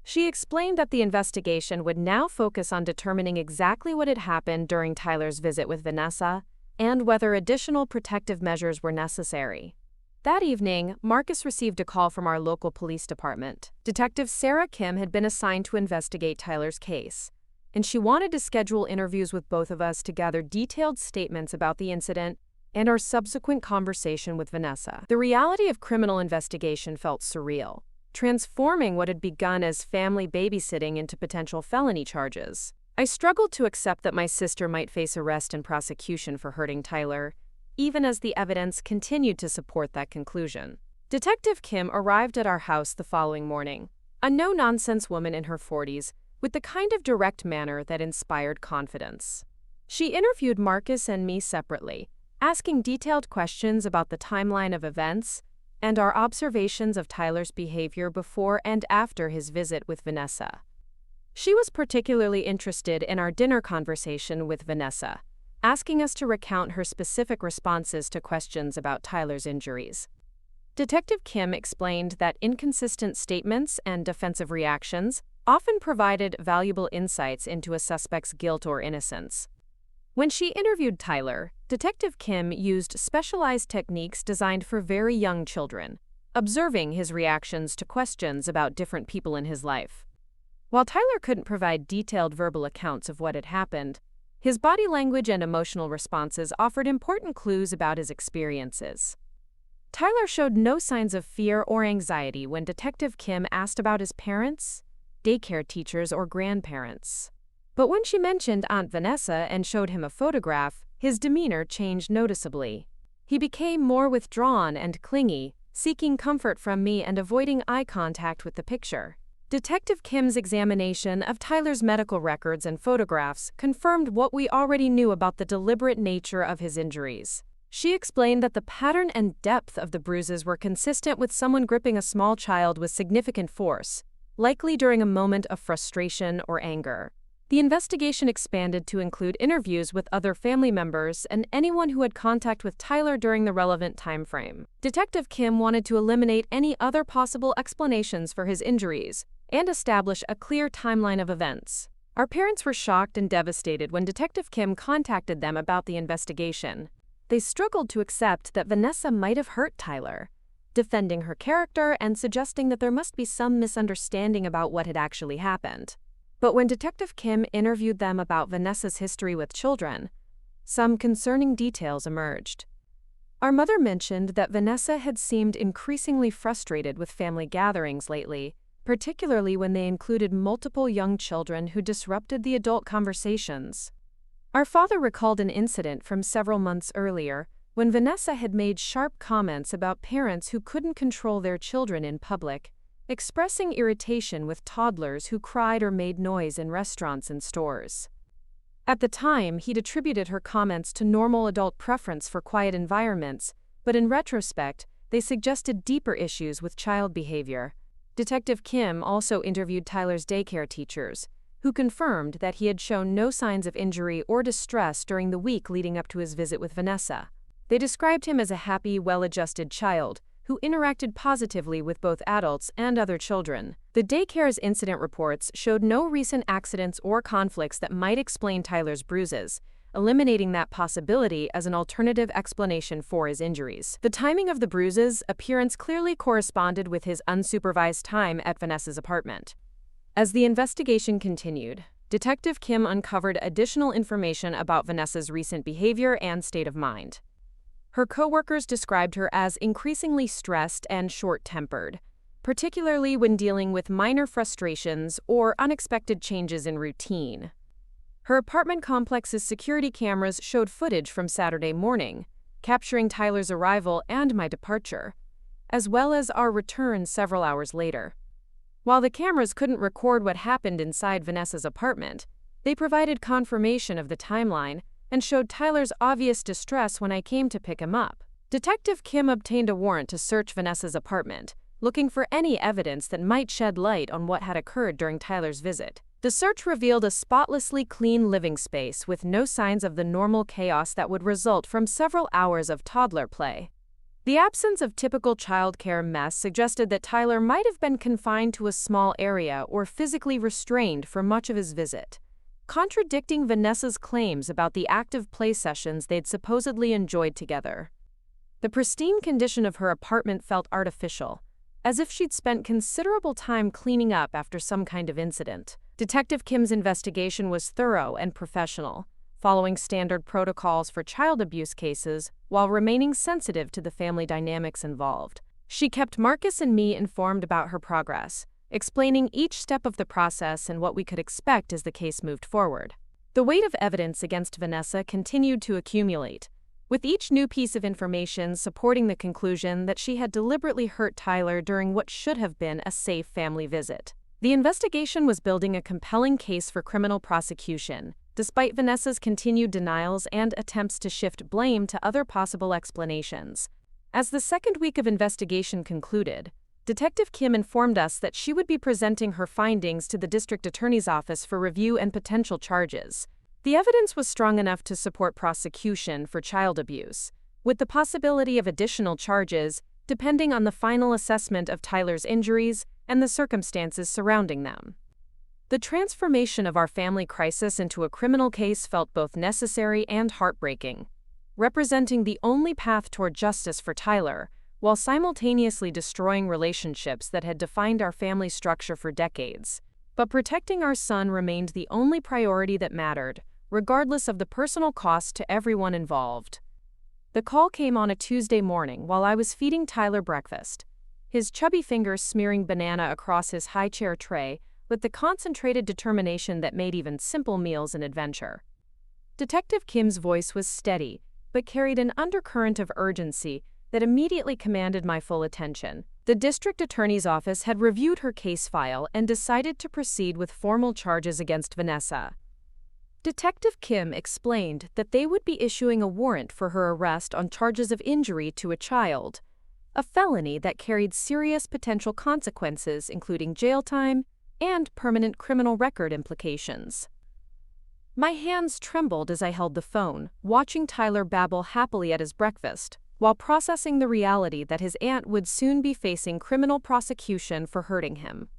She explained that the investigation would now focus on determining exactly what had happened during Tyler's visit with Vanessa and whether additional protective measures were necessary. That evening, Marcus received a call from our local police department. Detective Sarah Kim had been assigned to investigate Tyler's case, and she wanted to schedule interviews with both of us to gather detailed statements about the incident and our subsequent conversation with Vanessa. The reality of criminal investigation felt surreal, transforming what had begun as family babysitting into potential felony charges. I struggled to accept that my sister might face arrest and prosecution for hurting Tyler, even as the evidence continued to support that conclusion. Detective Kim arrived at our house the following morning, a no-nonsense woman in her 40s, with the kind of direct manner that inspired confidence. She interviewed Marcus and me separately, asking detailed questions about the timeline of events and our observations of Tyler's behavior before and after his visit with Vanessa. She was particularly interested in our dinner conversation with Vanessa, asking us to recount her specific responses to questions about Tyler's injuries. Detective Kim explained that inconsistent statements and defensive reactions often provided valuable insights into a suspect's guilt or innocence. When she interviewed Tyler, Detective Kim used specialized techniques designed for very young children, observing his reactions to questions about different people in his life. While Tyler couldn't provide detailed verbal accounts of what had happened, his body language and emotional responses offered important clues about his experiences. Tyler showed no signs of fear or anxiety when Detective Kim asked about his parents, daycare teachers, or grandparents. But when she mentioned Aunt Vanessa and showed him a photograph, his demeanor changed noticeably. He became more withdrawn and clingy, seeking comfort from me and avoiding eye contact with the picture. Detective Kim's examination of Tyler's medical records and photographs confirmed what we already knew about the deliberate nature of his injuries. She explained that the pattern and depth of the bruises were consistent with someone gripping a small child with significant force, likely during a moment of frustration or anger. The investigation expanded to include interviews with other family members and anyone who had contact with Tyler during the relevant time frame. Detective Kim wanted to eliminate any other possible explanations for his injuries and establish a clear timeline of events. Our parents were shocked and devastated when Detective Kim contacted them about the investigation. They struggled to accept that Vanessa might have hurt Tyler, defending her character and suggesting that there must be some misunderstanding about what had actually happened. But when Detective Kim interviewed them about Vanessa's history with children, some concerning details emerged. Our mother mentioned that Vanessa had seemed increasingly frustrated with family gatherings lately, particularly when they included multiple young children who disrupted the adult conversations. Our father recalled an incident from several months earlier when Vanessa had made sharp comments about parents who couldn't control their children in public, expressing irritation with toddlers who cried or made noise in restaurants and stores. At the time, he'd attributed her comments to normal adult preference for quiet environments, but in retrospect, they suggested deeper issues with child behavior. Detective Kim also interviewed Tyler's daycare teachers, who confirmed that he had shown no signs of injury or distress during the week leading up to his visit with Vanessa. They described him as a happy, well-adjusted child who interacted positively with both adults and other children. The daycare's incident reports showed no recent accidents or conflicts that might explain Tyler's bruises, eliminating that possibility as an alternative explanation for his injuries. The timing of the bruises' appearance clearly corresponded with his unsupervised time at Vanessa's apartment. As the investigation continued, Detective Kim uncovered additional information about Vanessa's recent behavior and state of mind. Her coworkers described her as increasingly stressed and short-tempered, particularly when dealing with minor frustrations or unexpected changes in routine. Her apartment complex's security cameras showed footage from Saturday morning, capturing Tyler's arrival and my departure, as well as our return several hours later. While the cameras couldn't record what happened inside Vanessa's apartment, they provided confirmation of the timeline and showed Tyler's obvious distress when I came to pick him up. Detective Kim obtained a warrant to search Vanessa's apartment, looking for any evidence that might shed light on what had occurred during Tyler's visit. The search revealed a spotlessly clean living space with no signs of the normal chaos that would result from several hours of toddler play. The absence of typical childcare mess suggested that Tyler might have been confined to a small area or physically restrained for much of his visit, contradicting Vanessa's claims about the active play sessions they'd supposedly enjoyed together. The pristine condition of her apartment felt artificial, as if she'd spent considerable time cleaning up after some kind of incident. Detective Kim's investigation was thorough and professional, following standard protocols for child abuse cases while remaining sensitive to the family dynamics involved. She kept Marcus and me informed about her progress, explaining each step of the process and what we could expect as the case moved forward. The weight of evidence against Vanessa continued to accumulate, with each new piece of information supporting the conclusion that she had deliberately hurt Tyler during what should have been a safe family visit. The investigation was building a compelling case for criminal prosecution, despite Vanessa's continued denials and attempts to shift blame to other possible explanations. As the second week of investigation concluded, Detective Kim informed us that she would be presenting her findings to the district attorney's office for review and potential charges. The evidence was strong enough to support prosecution for child abuse, with the possibility of additional charges depending on the final assessment of Tyler's injuries and the circumstances surrounding them. The transformation of our family crisis into a criminal case felt both necessary and heartbreaking, representing the only path toward justice for Tyler, while simultaneously destroying relationships that had defined our family structure for decades. But protecting our son remained the only priority that mattered, regardless of the personal cost to everyone involved. The call came on a Tuesday morning while I was feeding Tyler breakfast, his chubby fingers smearing banana across his high-chair tray with the concentrated determination that made even simple meals an adventure. Detective Kim's voice was steady, but carried an undercurrent of urgency that immediately commanded my full attention. The district attorney's office had reviewed her case file and decided to proceed with formal charges against Vanessa. Detective Kim explained that they would be issuing a warrant for her arrest on charges of injury to a child, a felony that carried serious potential consequences including jail time and permanent criminal record implications. My hands trembled as I held the phone, watching Tyler babble happily at his breakfast, while processing the reality that his aunt would soon be facing criminal prosecution for hurting him.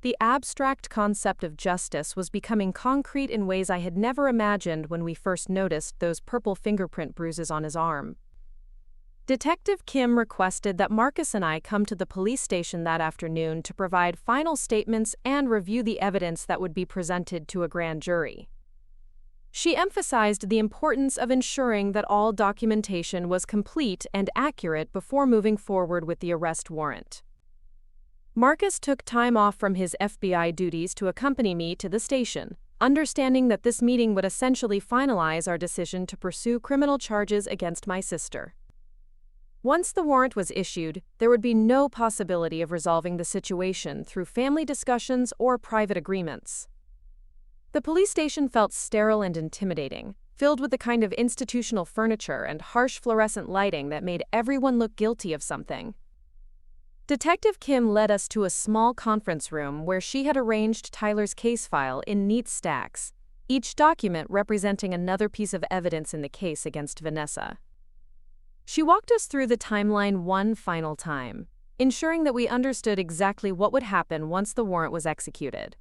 The abstract concept of justice was becoming concrete in ways I had never imagined when we first noticed those purple fingerprint bruises on his arm. Detective Kim requested that Marcus and I come to the police station that afternoon to provide final statements and review the evidence that would be presented to a grand jury. She emphasized the importance of ensuring that all documentation was complete and accurate before moving forward with the arrest warrant. Marcus took time off from his FBI duties to accompany me to the station, understanding that this meeting would essentially finalize our decision to pursue criminal charges against my sister. Once the warrant was issued, there would be no possibility of resolving the situation through family discussions or private agreements. The police station felt sterile and intimidating, filled with the kind of institutional furniture and harsh fluorescent lighting that made everyone look guilty of something. Detective Kim led us to a small conference room where she had arranged Tyler's case file in neat stacks, each document representing another piece of evidence in the case against Vanessa. She walked us through the timeline one final time, ensuring that we understood exactly what would happen once the warrant was executed.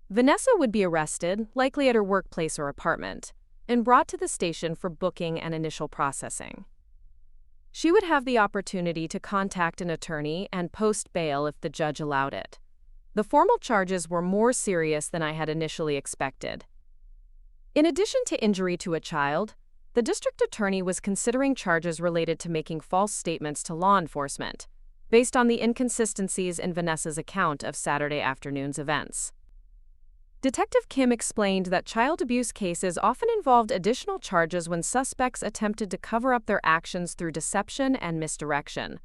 Vanessa would be arrested, likely at her workplace or apartment, and brought to the station for booking and initial processing. She would have the opportunity to contact an attorney and post bail if the judge allowed it. The formal charges were more serious than I had initially expected. In addition to injury to a child, the district attorney was considering charges related to making false statements to law enforcement, based on the inconsistencies in Vanessa's account of Saturday afternoon's events. Detective Kim explained that child abuse cases often involved additional charges when suspects attempted to cover up their actions through deception and misdirection.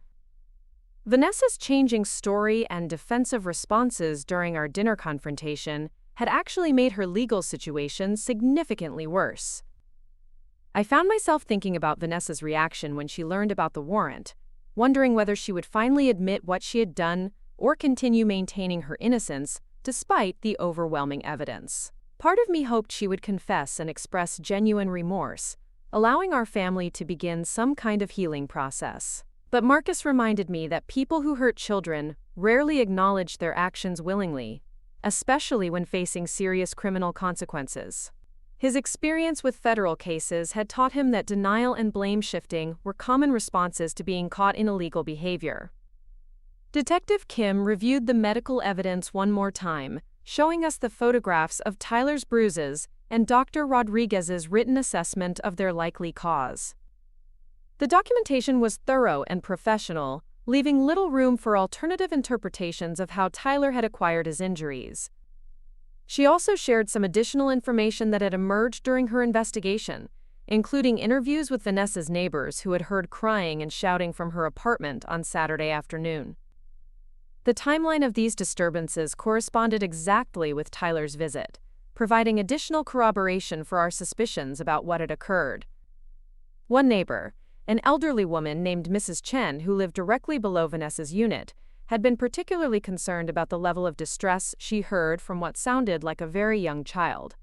Vanessa's changing story and defensive responses during our dinner confrontation had actually made her legal situation significantly worse. I found myself thinking about Vanessa's reaction when she learned about the warrant, wondering whether she would finally admit what she had done or continue maintaining her innocence despite the overwhelming evidence. Part of me hoped she would confess and express genuine remorse, allowing our family to begin some kind of healing process. But Marcus reminded me that people who hurt children rarely acknowledge their actions willingly, especially when facing serious criminal consequences. His experience with federal cases had taught him that denial and blame shifting were common responses to being caught in illegal behavior. Detective Kim reviewed the medical evidence one more time, showing us the photographs of Tyler's bruises and Dr. Rodriguez's written assessment of their likely cause. The documentation was thorough and professional, leaving little room for alternative interpretations of how Tyler had acquired his injuries. She also shared some additional information that had emerged during her investigation, including interviews with Vanessa's neighbors who had heard crying and shouting from her apartment on Saturday afternoon. The timeline of these disturbances corresponded exactly with Tyler's visit, providing additional corroboration for our suspicions about what had occurred. One neighbor, an elderly woman named Mrs. Chen who lived directly below Vanessa's unit, had been particularly concerned about the level of distress she heard from what sounded like a very young child.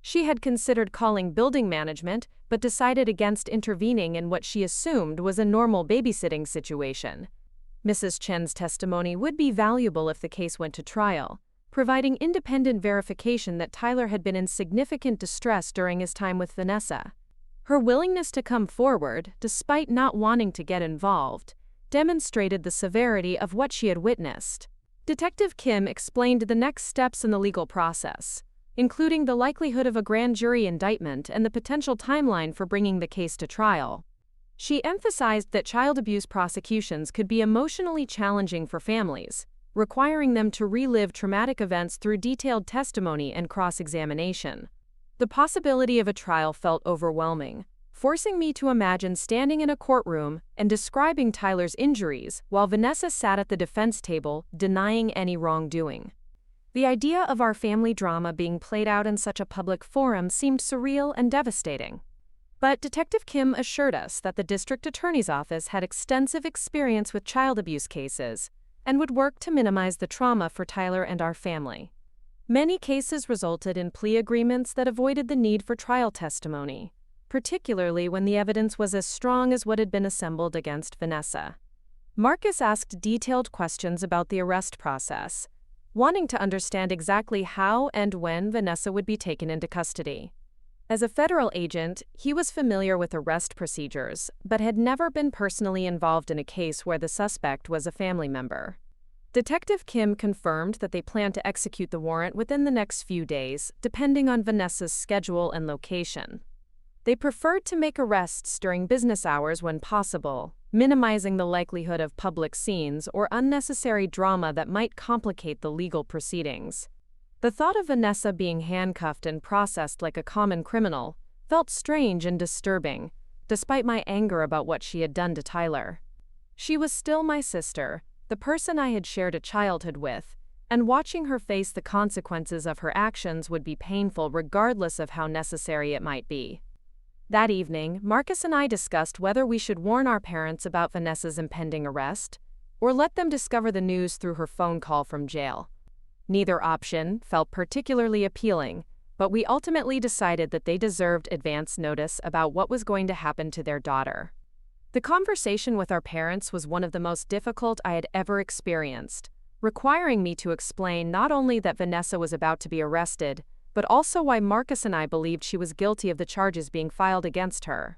She had considered calling building management but decided against intervening in what she assumed was a normal babysitting situation. Mrs. Chen's testimony would be valuable if the case went to trial, providing independent verification that Tyler had been in significant distress during his time with Vanessa. Her willingness to come forward, despite not wanting to get involved, demonstrated the severity of what she had witnessed. Detective Kim explained the next steps in the legal process, including the likelihood of a grand jury indictment and the potential timeline for bringing the case to trial. She emphasized that child abuse prosecutions could be emotionally challenging for families, requiring them to relive traumatic events through detailed testimony and cross-examination. The possibility of a trial felt overwhelming, forcing me to imagine standing in a courtroom and describing Tyler's injuries while Vanessa sat at the defense table, denying any wrongdoing. The idea of our family drama being played out in such a public forum seemed surreal and devastating. But Detective Kim assured us that the district attorney's office had extensive experience with child abuse cases and would work to minimize the trauma for Tyler and our family. Many cases resulted in plea agreements that avoided the need for trial testimony, particularly when the evidence was as strong as what had been assembled against Vanessa. Marcus asked detailed questions about the arrest process, wanting to understand exactly how and when Vanessa would be taken into custody. As a federal agent, he was familiar with arrest procedures, but had never been personally involved in a case where the suspect was a family member. Detective Kim confirmed that they planned to execute the warrant within the next few days, depending on Vanessa's schedule and location. They preferred to make arrests during business hours when possible, minimizing the likelihood of public scenes or unnecessary drama that might complicate the legal proceedings. The thought of Vanessa being handcuffed and processed like a common criminal felt strange and disturbing, despite my anger about what she had done to Tyler. She was still my sister, the person I had shared a childhood with, and watching her face the consequences of her actions would be painful regardless of how necessary it might be. That evening, Marcus and I discussed whether we should warn our parents about Vanessa's impending arrest, or let them discover the news through her phone call from jail. Neither option felt particularly appealing, but we ultimately decided that they deserved advance notice about what was going to happen to their daughter. The conversation with our parents was one of the most difficult I had ever experienced, requiring me to explain not only that Vanessa was about to be arrested, but also why Marcus and I believed she was guilty of the charges being filed against her.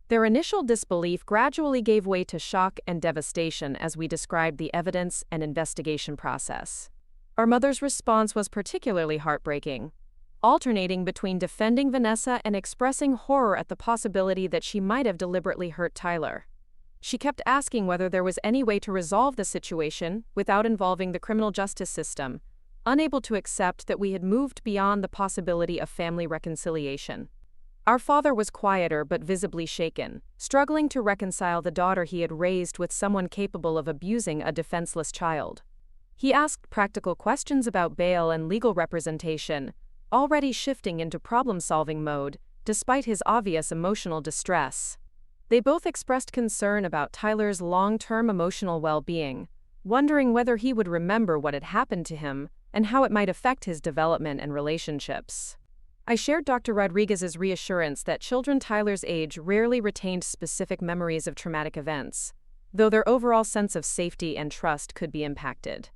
Their initial disbelief gradually gave way to shock and devastation as we described the evidence and investigation process. Our mother's response was particularly heartbreaking, alternating between defending Vanessa and expressing horror at the possibility that she might have deliberately hurt Tyler. She kept asking whether there was any way to resolve the situation without involving the criminal justice system, unable to accept that we had moved beyond the possibility of family reconciliation. Our father was quieter but visibly shaken, struggling to reconcile the daughter he had raised with someone capable of abusing a defenseless child. He asked practical questions about bail and legal representation, already shifting into problem-solving mode, despite his obvious emotional distress. They both expressed concern about Tyler's long-term emotional well-being, wondering whether he would remember what had happened to him and how it might affect his development and relationships. I shared Dr. Rodriguez's reassurance that children Tyler's age rarely retained specific memories of traumatic events, though their overall sense of safety and trust could be impacted.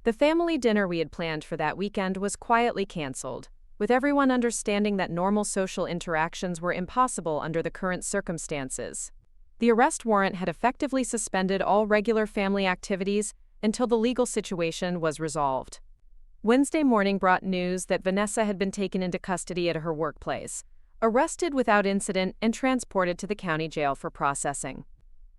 The family dinner we had planned for that weekend was quietly canceled, with everyone understanding that normal social interactions were impossible under the current circumstances. The arrest warrant had effectively suspended all regular family activities until the legal situation was resolved. Wednesday morning brought news that Vanessa had been taken into custody at her workplace, arrested without incident and transported to the county jail for processing.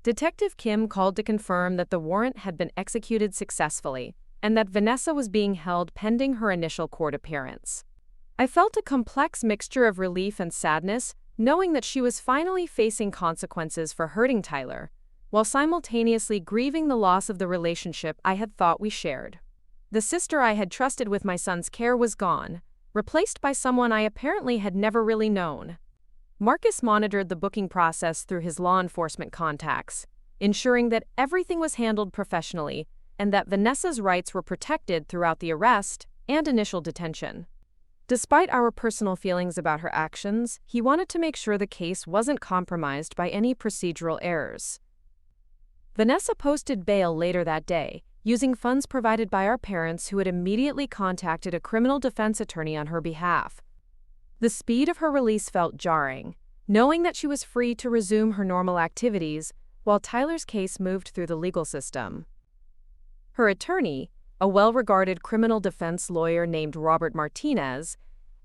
Detective Kim called to confirm that the warrant had been executed successfully and that Vanessa was being held pending her initial court appearance. I felt a complex mixture of relief and sadness, knowing that she was finally facing consequences for hurting Tyler, while simultaneously grieving the loss of the relationship I had thought we shared. The sister I had trusted with my son's care was gone, replaced by someone I apparently had never really known. Marcus monitored the booking process through his law enforcement contacts, ensuring that everything was handled professionally and that Vanessa's rights were protected throughout the arrest and initial detention. Despite our personal feelings about her actions, he wanted to make sure the case wasn't compromised by any procedural errors. Vanessa posted bail later that day, using funds provided by our parents who had immediately contacted a criminal defense attorney on her behalf. The speed of her release felt jarring, knowing that she was free to resume her normal activities while Tyler's case moved through the legal system. Her attorney, a well-regarded criminal defense lawyer named Robert Martinez,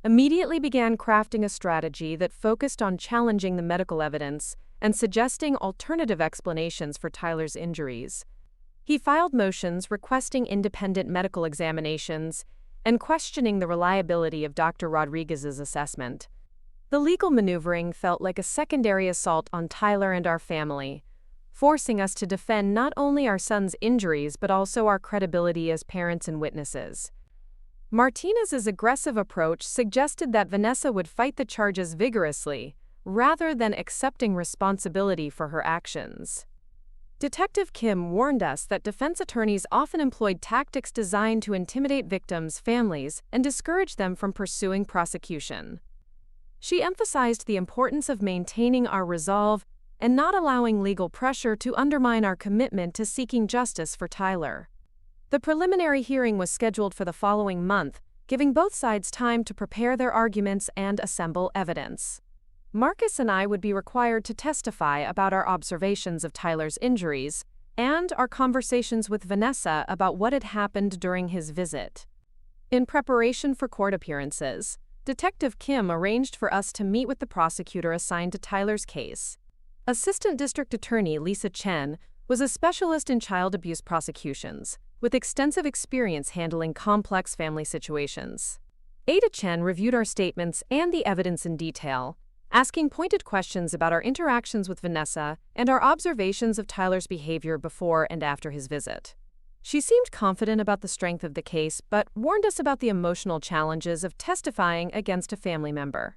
immediately began crafting a strategy that focused on challenging the medical evidence and suggesting alternative explanations for Tyler's injuries. He filed motions requesting independent medical examinations and questioning the reliability of Dr. Rodriguez's assessment. The legal maneuvering felt like a secondary assault on Tyler and our family, forcing us to defend not only our son's injuries but also our credibility as parents and witnesses. Martinez's aggressive approach suggested that Vanessa would fight the charges vigorously, rather than accepting responsibility for her actions. Detective Kim warned us that defense attorneys often employed tactics designed to intimidate victims' families and discourage them from pursuing prosecution. She emphasized the importance of maintaining our resolve and not allowing legal pressure to undermine our commitment to seeking justice for Tyler. The preliminary hearing was scheduled for the following month, giving both sides time to prepare their arguments and assemble evidence. Marcus and I would be required to testify about our observations of Tyler's injuries and our conversations with Vanessa about what had happened during his visit. In preparation for court appearances, Detective Kim arranged for us to meet with the prosecutor assigned to Tyler's case. Assistant District Attorney Lisa Chen was a specialist in child abuse prosecutions, with extensive experience handling complex family situations. Ada Chen reviewed our statements and the evidence in detail, asking pointed questions about our interactions with Vanessa and our observations of Tyler's behavior before and after his visit. She seemed confident about the strength of the case, but warned us about the emotional challenges of testifying against a family member.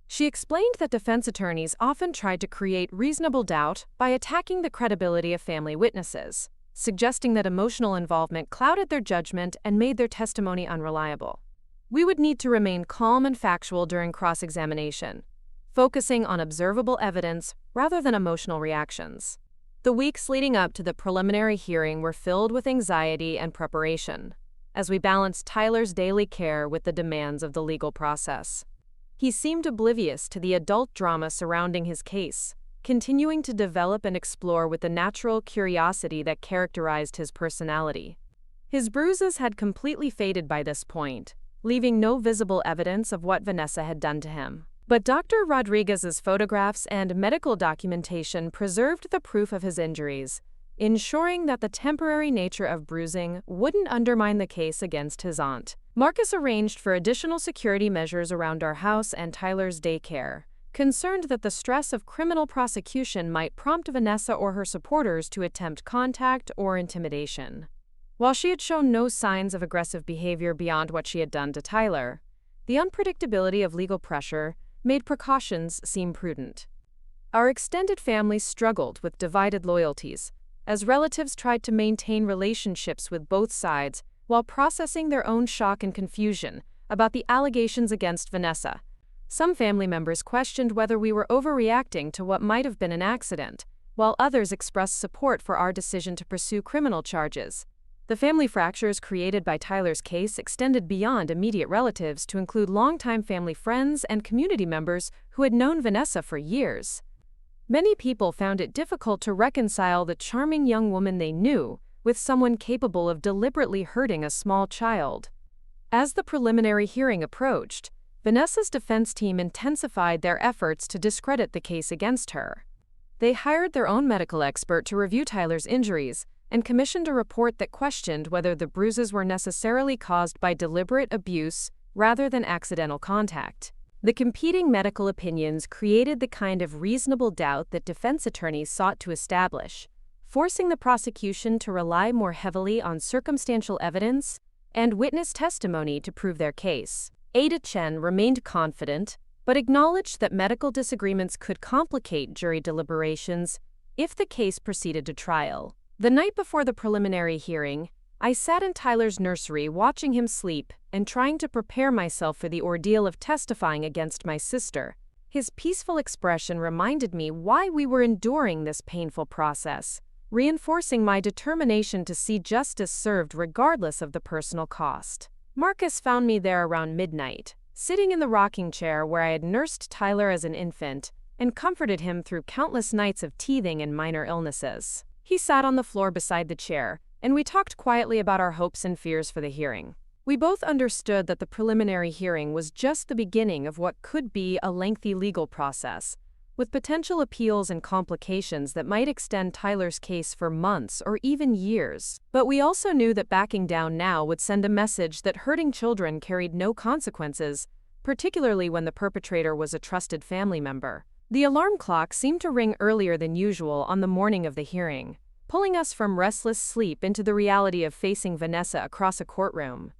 She explained that defense attorneys often tried to create reasonable doubt by attacking the credibility of family witnesses, suggesting that emotional involvement clouded their judgment and made their testimony unreliable. We would need to remain calm and factual during cross-examination, focusing on observable evidence rather than emotional reactions. The weeks leading up to the preliminary hearing were filled with anxiety and preparation, as we balanced Tyler's daily care with the demands of the legal process. He seemed oblivious to the adult drama surrounding his case, continuing to develop and explore with the natural curiosity that characterized his personality. His bruises had completely faded by this point, leaving no visible evidence of what Vanessa had done to him. But Dr. Rodriguez's photographs and medical documentation preserved the proof of his injuries, ensuring that the temporary nature of bruising wouldn't undermine the case against his aunt. Marcus arranged for additional security measures around our house and Tyler's daycare, concerned that the stress of criminal prosecution might prompt Vanessa or her supporters to attempt contact or intimidation. While she had shown no signs of aggressive behavior beyond what she had done to Tyler, the unpredictability of legal pressure made precautions seem prudent. Our extended family struggled with divided loyalties, as relatives tried to maintain relationships with both sides while processing their own shock and confusion about the allegations against Vanessa. Some family members questioned whether we were overreacting to what might have been an accident, while others expressed support for our decision to pursue criminal charges. The family fractures created by Tyler's case extended beyond immediate relatives to include longtime family friends and community members who had known Vanessa for years. Many people found it difficult to reconcile the charming young woman they knew with someone capable of deliberately hurting a small child. As the preliminary hearing approached, Vanessa's defense team intensified their efforts to discredit the case against her. They hired their own medical expert to review Tyler's injuries and commissioned a report that questioned whether the bruises were necessarily caused by deliberate abuse rather than accidental contact. The competing medical opinions created the kind of reasonable doubt that defense attorneys sought to establish, forcing the prosecution to rely more heavily on circumstantial evidence and witness testimony to prove their case. Ada Chen remained confident, but acknowledged that medical disagreements could complicate jury deliberations if the case proceeded to trial. The night before the preliminary hearing, I sat in Tyler's nursery watching him sleep and trying to prepare myself for the ordeal of testifying against my sister. His peaceful expression reminded me why we were enduring this painful process, reinforcing my determination to see justice served regardless of the personal cost. Marcus found me there around midnight, sitting in the rocking chair where I had nursed Tyler as an infant and comforted him through countless nights of teething and minor illnesses. He sat on the floor beside the chair, and we talked quietly about our hopes and fears for the hearing. We both understood that the preliminary hearing was just the beginning of what could be a lengthy legal process, with potential appeals and complications that might extend Tyler's case for months or even years. But we also knew that backing down now would send a message that hurting children carried no consequences, particularly when the perpetrator was a trusted family member. The alarm clock seemed to ring earlier than usual on the morning of the hearing, pulling us from restless sleep into the reality of facing Vanessa across a courtroom.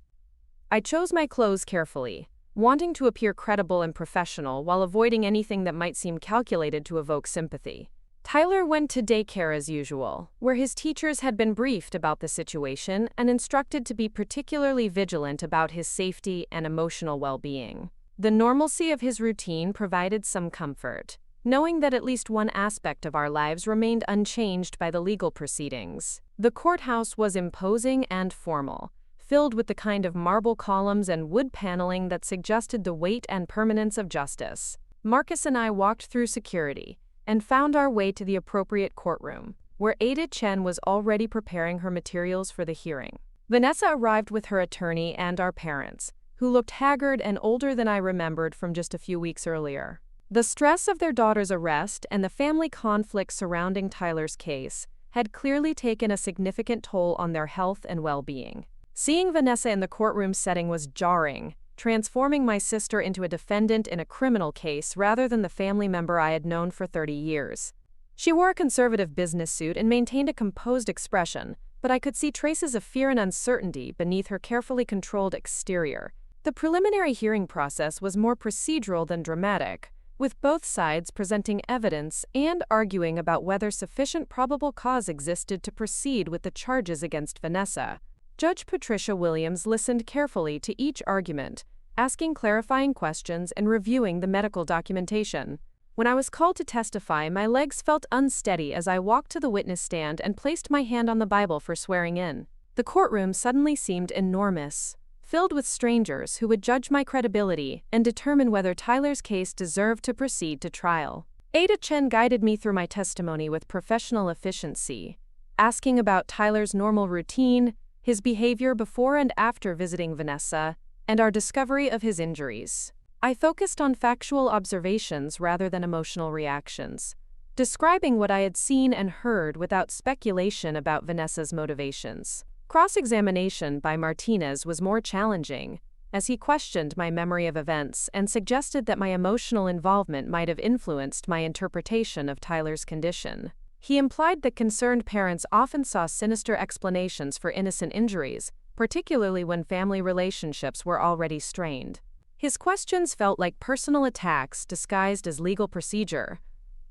I chose my clothes carefully, wanting to appear credible and professional while avoiding anything that might seem calculated to evoke sympathy. Tyler went to daycare as usual, where his teachers had been briefed about the situation and instructed to be particularly vigilant about his safety and emotional well-being. The normalcy of his routine provided some comfort, knowing that at least one aspect of our lives remained unchanged by the legal proceedings. The courthouse was imposing and formal, filled with the kind of marble columns and wood paneling that suggested the weight and permanence of justice. Marcus and I walked through security and found our way to the appropriate courtroom, where Ada Chen was already preparing her materials for the hearing. Vanessa arrived with her attorney and our parents, who looked haggard and older than I remembered from just a few weeks earlier. The stress of their daughter's arrest and the family conflict surrounding Tyler's case had clearly taken a significant toll on their health and well-being. Seeing Vanessa in the courtroom setting was jarring, transforming my sister into a defendant in a criminal case rather than the family member I had known for 30 years. She wore a conservative business suit and maintained a composed expression, but I could see traces of fear and uncertainty beneath her carefully controlled exterior. The preliminary hearing process was more procedural than dramatic, with both sides presenting evidence and arguing about whether sufficient probable cause existed to proceed with the charges against Vanessa. Judge Patricia Williams listened carefully to each argument, asking clarifying questions and reviewing the medical documentation. When I was called to testify, my legs felt unsteady as I walked to the witness stand and placed my hand on the Bible for swearing in. The courtroom suddenly seemed enormous, filled with strangers who would judge my credibility and determine whether Tyler's case deserved to proceed to trial. Ada Chen guided me through my testimony with professional efficiency, asking about Tyler's normal routine, his behavior before and after visiting Vanessa, and our discovery of his injuries. I focused on factual observations rather than emotional reactions, describing what I had seen and heard without speculation about Vanessa's motivations. Cross-examination by Martinez was more challenging, as he questioned my memory of events and suggested that my emotional involvement might have influenced my interpretation of Tyler's condition. He implied that concerned parents often saw sinister explanations for innocent injuries, particularly when family relationships were already strained. His questions felt like personal attacks disguised as legal procedure,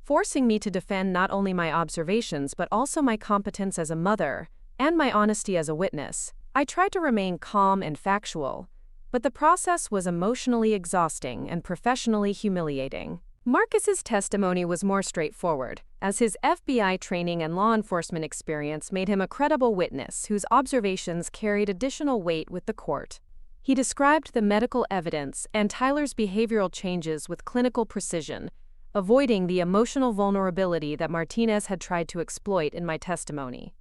forcing me to defend not only my observations but also my competence as a mother and my honesty as a witness. I tried to remain calm and factual, but the process was emotionally exhausting and professionally humiliating. Marcus's testimony was more straightforward, as his FBI training and law enforcement experience made him a credible witness whose observations carried additional weight with the court. He described the medical evidence and Tyler's behavioral changes with clinical precision, avoiding the emotional vulnerability that Martinez had tried to exploit in my testimony.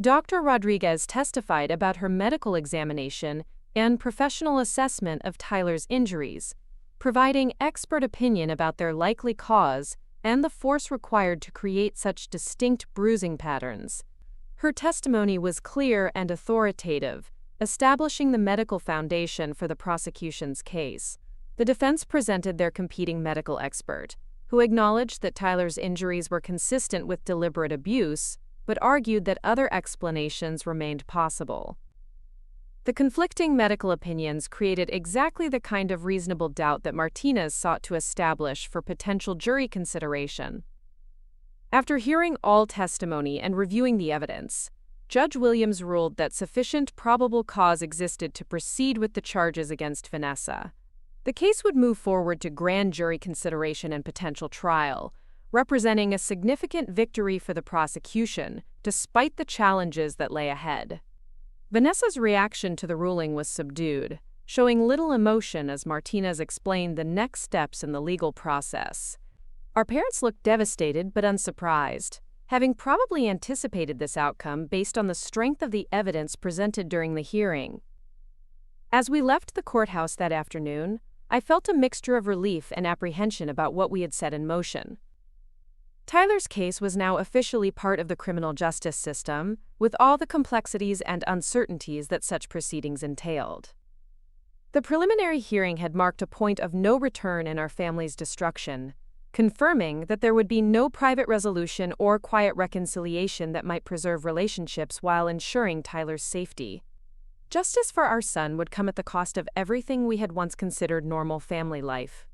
Dr. Rodriguez testified about her medical examination and professional assessment of Tyler's injuries, providing expert opinion about their likely cause and the force required to create such distinct bruising patterns. Her testimony was clear and authoritative, establishing the medical foundation for the prosecution's case. The defense presented their competing medical expert, who acknowledged that Tyler's injuries were consistent with deliberate abuse, but argued that other explanations remained possible. The conflicting medical opinions created exactly the kind of reasonable doubt that Martinez sought to establish for potential jury consideration. After hearing all testimony and reviewing the evidence, Judge Williams ruled that sufficient probable cause existed to proceed with the charges against Vanessa. The case would move forward to grand jury consideration and potential trial, representing a significant victory for the prosecution, despite the challenges that lay ahead. Vanessa's reaction to the ruling was subdued, showing little emotion as Martinez explained the next steps in the legal process. Our parents looked devastated but unsurprised, having probably anticipated this outcome based on the strength of the evidence presented during the hearing. As we left the courthouse that afternoon, I felt a mixture of relief and apprehension about what we had set in motion. Tyler's case was now officially part of the criminal justice system, with all the complexities and uncertainties that such proceedings entailed. The preliminary hearing had marked a point of no return in our family's destruction, confirming that there would be no private resolution or quiet reconciliation that might preserve relationships while ensuring Tyler's safety. Justice for our son would come at the cost of everything we had once considered normal family life.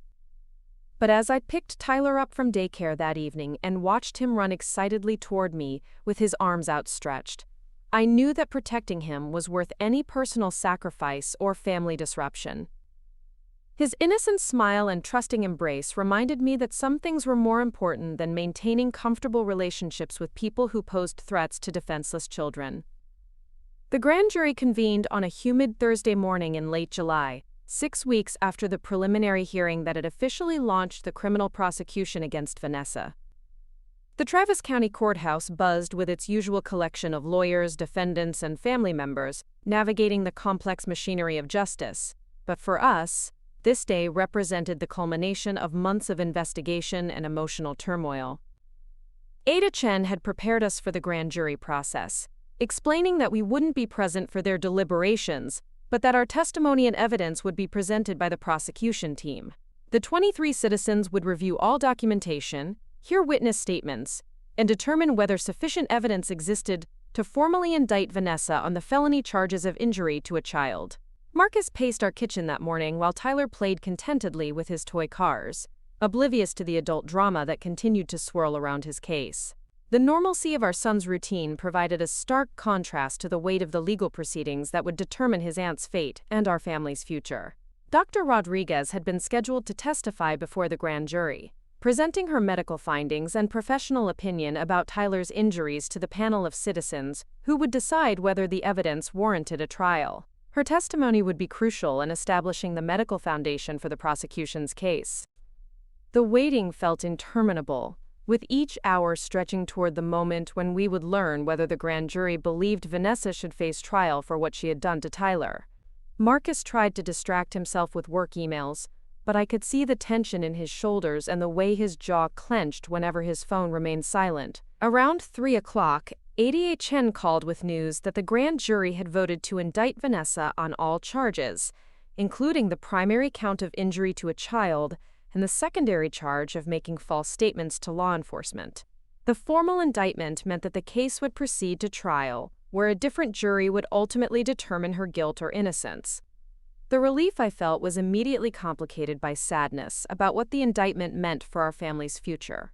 But as I picked Tyler up from daycare that evening and watched him run excitedly toward me with his arms outstretched, I knew that protecting him was worth any personal sacrifice or family disruption. His innocent smile and trusting embrace reminded me that some things were more important than maintaining comfortable relationships with people who posed threats to defenseless children. The grand jury convened on a humid Thursday morning in late July, 6 weeks after the preliminary hearing that had officially launched the criminal prosecution against Vanessa. The Travis County Courthouse buzzed with its usual collection of lawyers, defendants, and family members, navigating the complex machinery of justice. But for us, this day represented the culmination of months of investigation and emotional turmoil. Ada Chen had prepared us for the grand jury process, explaining that we wouldn't be present for their deliberations, but that our testimony and evidence would be presented by the prosecution team. The 23 citizens would review all documentation, hear witness statements, and determine whether sufficient evidence existed to formally indict Vanessa on the felony charges of injury to a child. Marcus paced our kitchen that morning while Tyler played contentedly with his toy cars, oblivious to the adult drama that continued to swirl around his case. The normalcy of our son's routine provided a stark contrast to the weight of the legal proceedings that would determine his aunt's fate and our family's future. Dr. Rodriguez had been scheduled to testify before the grand jury, presenting her medical findings and professional opinion about Tyler's injuries to the panel of citizens who would decide whether the evidence warranted a trial. Her testimony would be crucial in establishing the medical foundation for the prosecution's case. The waiting felt interminable, with each hour stretching toward the moment when we would learn whether the grand jury believed Vanessa should face trial for what she had done to Tyler. Marcus tried to distract himself with work emails, but I could see the tension in his shoulders and the way his jaw clenched whenever his phone remained silent. Around 3 o'clock, ADHN called with news that the grand jury had voted to indict Vanessa on all charges, including the primary count of injury to a child and the secondary charge of making false statements to law enforcement. The formal indictment meant that the case would proceed to trial, where a different jury would ultimately determine her guilt or innocence. The relief I felt was immediately complicated by sadness about what the indictment meant for our family's future.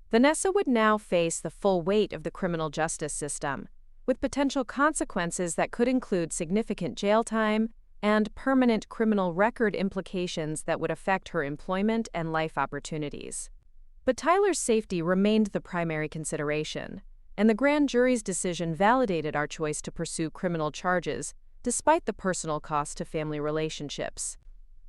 Vanessa would now face the full weight of the criminal justice system, with potential consequences that could include significant jail time and permanent criminal record implications that would affect her employment and life opportunities. But Tyler's safety remained the primary consideration, and the grand jury's decision validated our choice to pursue criminal charges, despite the personal cost to family relationships.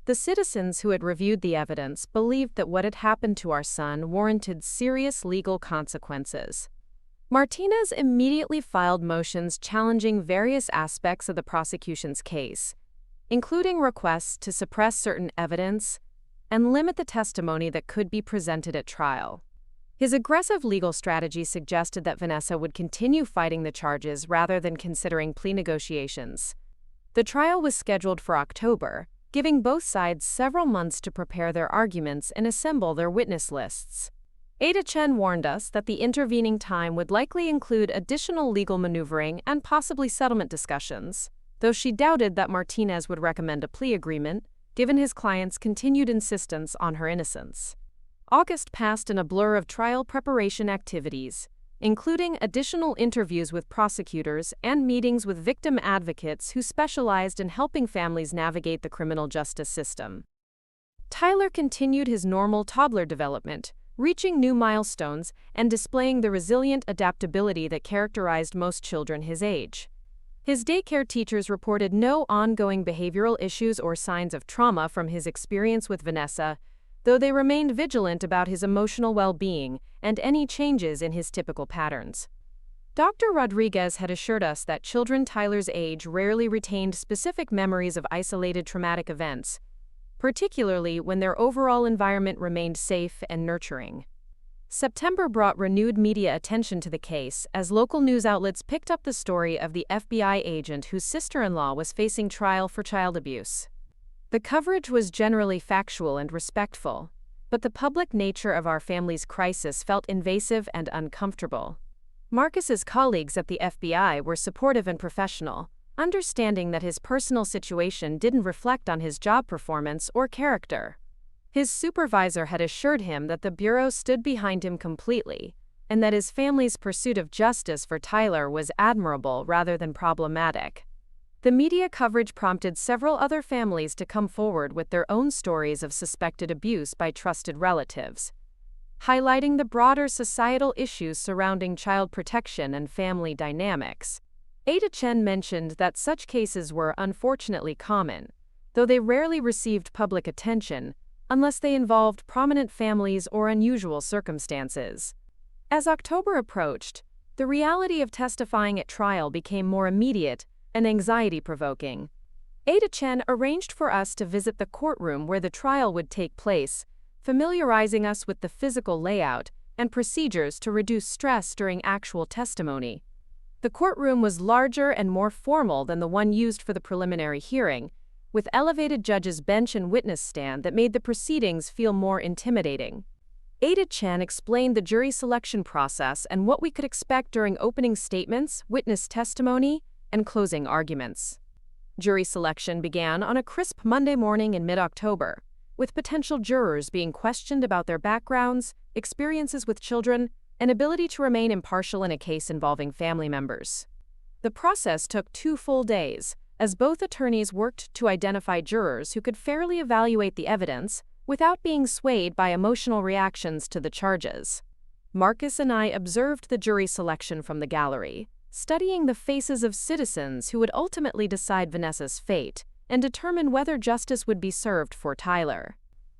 The citizens who had reviewed the evidence believed that what had happened to our son warranted serious legal consequences. Martinez immediately filed motions challenging various aspects of the prosecution's case, including requests to suppress certain evidence and limit the testimony that could be presented at trial. His aggressive legal strategy suggested that Vanessa would continue fighting the charges rather than considering plea negotiations. The trial was scheduled for October, giving both sides several months to prepare their arguments and assemble their witness lists. Ada Chen warned us that the intervening time would likely include additional legal maneuvering and possibly settlement discussions, though she doubted that Martinez would recommend a plea agreement, given his client's continued insistence on her innocence. August passed in a blur of trial preparation activities, including additional interviews with prosecutors and meetings with victim advocates who specialized in helping families navigate the criminal justice system. Tyler continued his normal toddler development, reaching new milestones and displaying the resilient adaptability that characterized most children his age. His daycare teachers reported no ongoing behavioral issues or signs of trauma from his experience with Vanessa, though they remained vigilant about his emotional well-being and any changes in his typical patterns. Dr. Rodriguez had assured us that children Tyler's age rarely retained specific memories of isolated traumatic events, particularly when their overall environment remained safe and nurturing. September brought renewed media attention to the case as local news outlets picked up the story of the FBI agent whose sister-in-law was facing trial for child abuse. The coverage was generally factual and respectful, but the public nature of our family's crisis felt invasive and uncomfortable. Marcus's colleagues at the FBI were supportive and professional, understanding that his personal situation didn't reflect on his job performance or character. His supervisor had assured him that the Bureau stood behind him completely, and that his family's pursuit of justice for Tyler was admirable rather than problematic. The media coverage prompted several other families to come forward with their own stories of suspected abuse by trusted relatives, highlighting the broader societal issues surrounding child protection and family dynamics. Ada Chen mentioned that such cases were unfortunately common, though they rarely received public attention unless they involved prominent families or unusual circumstances. As October approached, the reality of testifying at trial became more immediate and anxiety-provoking. Ada Chen arranged for us to visit the courtroom where the trial would take place, familiarizing us with the physical layout and procedures to reduce stress during actual testimony. The courtroom was larger and more formal than the one used for the preliminary hearing, with elevated judges' bench and witness stand that made the proceedings feel more intimidating. Ada Chen explained the jury selection process and what we could expect during opening statements, witness testimony, and closing arguments. Jury selection began on a crisp Monday morning in mid-October, with potential jurors being questioned about their backgrounds, experiences with children, and ability to remain impartial in a case involving family members. The process took 2 full days, as both attorneys worked to identify jurors who could fairly evaluate the evidence without being swayed by emotional reactions to the charges. Marcus and I observed the jury selection from the gallery, studying the faces of citizens who would ultimately decide Vanessa's fate and determine whether justice would be served for Tyler.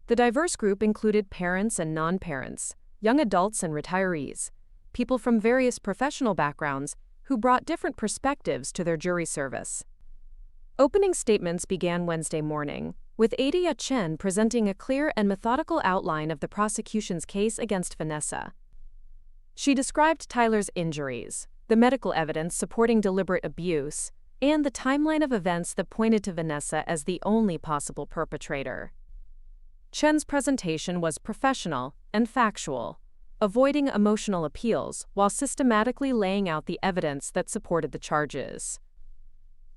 The diverse group included parents and non-parents, young adults and retirees, people from various professional backgrounds who brought different perspectives to their jury service. Opening statements began Wednesday morning, with Ada Chen presenting a clear and methodical outline of the prosecution's case against Vanessa. She described Tyler's injuries, the medical evidence supporting deliberate abuse, and the timeline of events that pointed to Vanessa as the only possible perpetrator. Chen's presentation was professional and factual, avoiding emotional appeals while systematically laying out the evidence that supported the charges.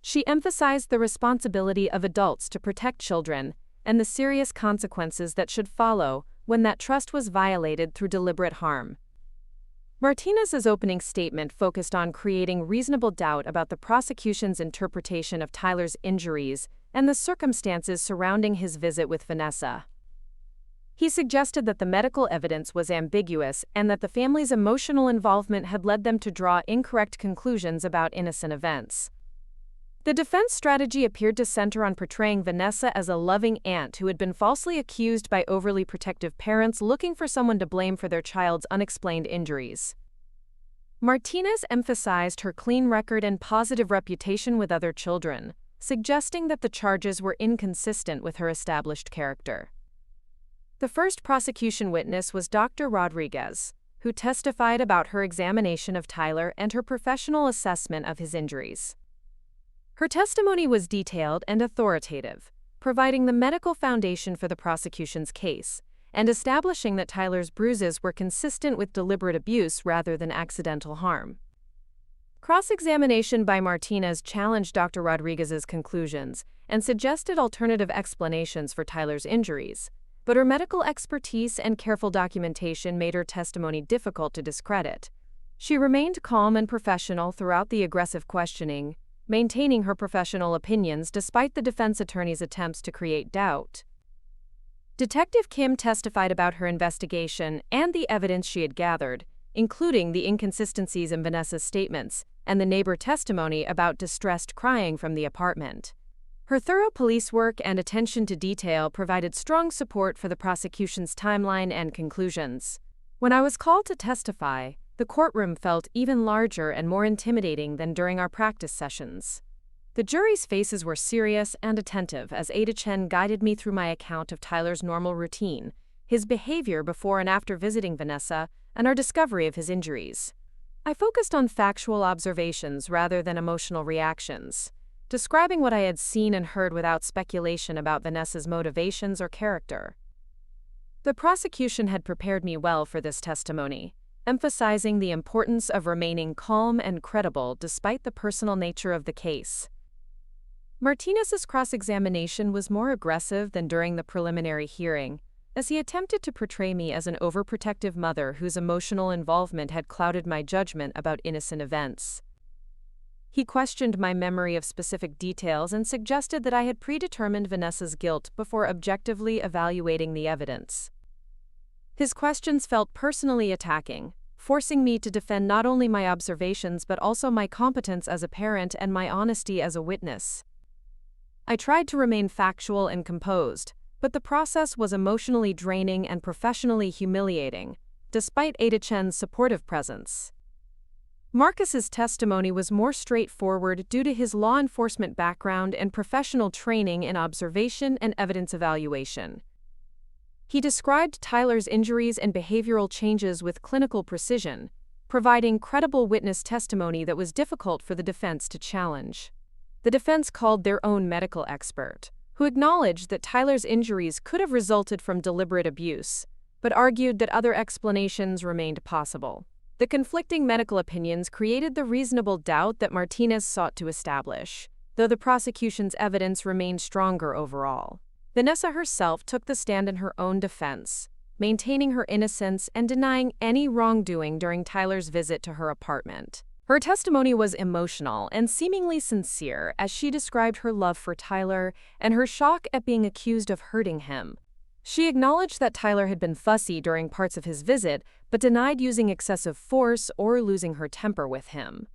She emphasized the responsibility of adults to protect children and the serious consequences that should follow when that trust was violated through deliberate harm. Martinez's opening statement focused on creating reasonable doubt about the prosecution's interpretation of Tyler's injuries and the circumstances surrounding his visit with Vanessa. He suggested that the medical evidence was ambiguous and that the family's emotional involvement had led them to draw incorrect conclusions about innocent events. The defense strategy appeared to center on portraying Vanessa as a loving aunt who had been falsely accused by overly protective parents looking for someone to blame for their child's unexplained injuries. Martinez emphasized her clean record and positive reputation with other children, suggesting that the charges were inconsistent with her established character. The first prosecution witness was Dr. Rodriguez, who testified about her examination of Tyler and her professional assessment of his injuries. Her testimony was detailed and authoritative, providing the medical foundation for the prosecution's case, and establishing that Tyler's bruises were consistent with deliberate abuse rather than accidental harm. Cross-examination by Martinez challenged Dr. Rodriguez's conclusions and suggested alternative explanations for Tyler's injuries, but her medical expertise and careful documentation made her testimony difficult to discredit. She remained calm and professional throughout the aggressive questioning, maintaining her professional opinions despite the defense attorney's attempts to create doubt. Detective Kim testified about her investigation and the evidence she had gathered, including the inconsistencies in Vanessa's statements and the neighbor testimony about distressed crying from the apartment. Her thorough police work and attention to detail provided strong support for the prosecution's timeline and conclusions. When I was called to testify, the courtroom felt even larger and more intimidating than during our practice sessions. The jury's faces were serious and attentive as Ada Chen guided me through my account of Tyler's normal routine, his behavior before and after visiting Vanessa, and our discovery of his injuries. I focused on factual observations rather than emotional reactions, describing what I had seen and heard without speculation about Vanessa's motivations or character. The prosecution had prepared me well for this testimony, emphasizing the importance of remaining calm and credible despite the personal nature of the case. Martinez's cross-examination was more aggressive than during the preliminary hearing, as he attempted to portray me as an overprotective mother whose emotional involvement had clouded my judgment about innocent events. He questioned my memory of specific details and suggested that I had predetermined Vanessa's guilt before objectively evaluating the evidence. His questions felt personally attacking, forcing me to defend not only my observations but also my competence as a parent and my honesty as a witness. I tried to remain factual and composed, but the process was emotionally draining and professionally humiliating, despite Ada Chen's supportive presence. Marcus's testimony was more straightforward due to his law enforcement background and professional training in observation and evidence evaluation. He described Tyler's injuries and behavioral changes with clinical precision, providing credible witness testimony that was difficult for the defense to challenge. The defense called their own medical expert, who acknowledged that Tyler's injuries could have resulted from deliberate abuse, but argued that other explanations remained possible. The conflicting medical opinions created the reasonable doubt that Martinez sought to establish, though the prosecution's evidence remained stronger overall. Vanessa herself took the stand in her own defense, maintaining her innocence and denying any wrongdoing during Tyler's visit to her apartment. Her testimony was emotional and seemingly sincere as she described her love for Tyler and her shock at being accused of hurting him. She acknowledged that Tyler had been fussy during parts of his visit, but denied using excessive force or losing her temper with him.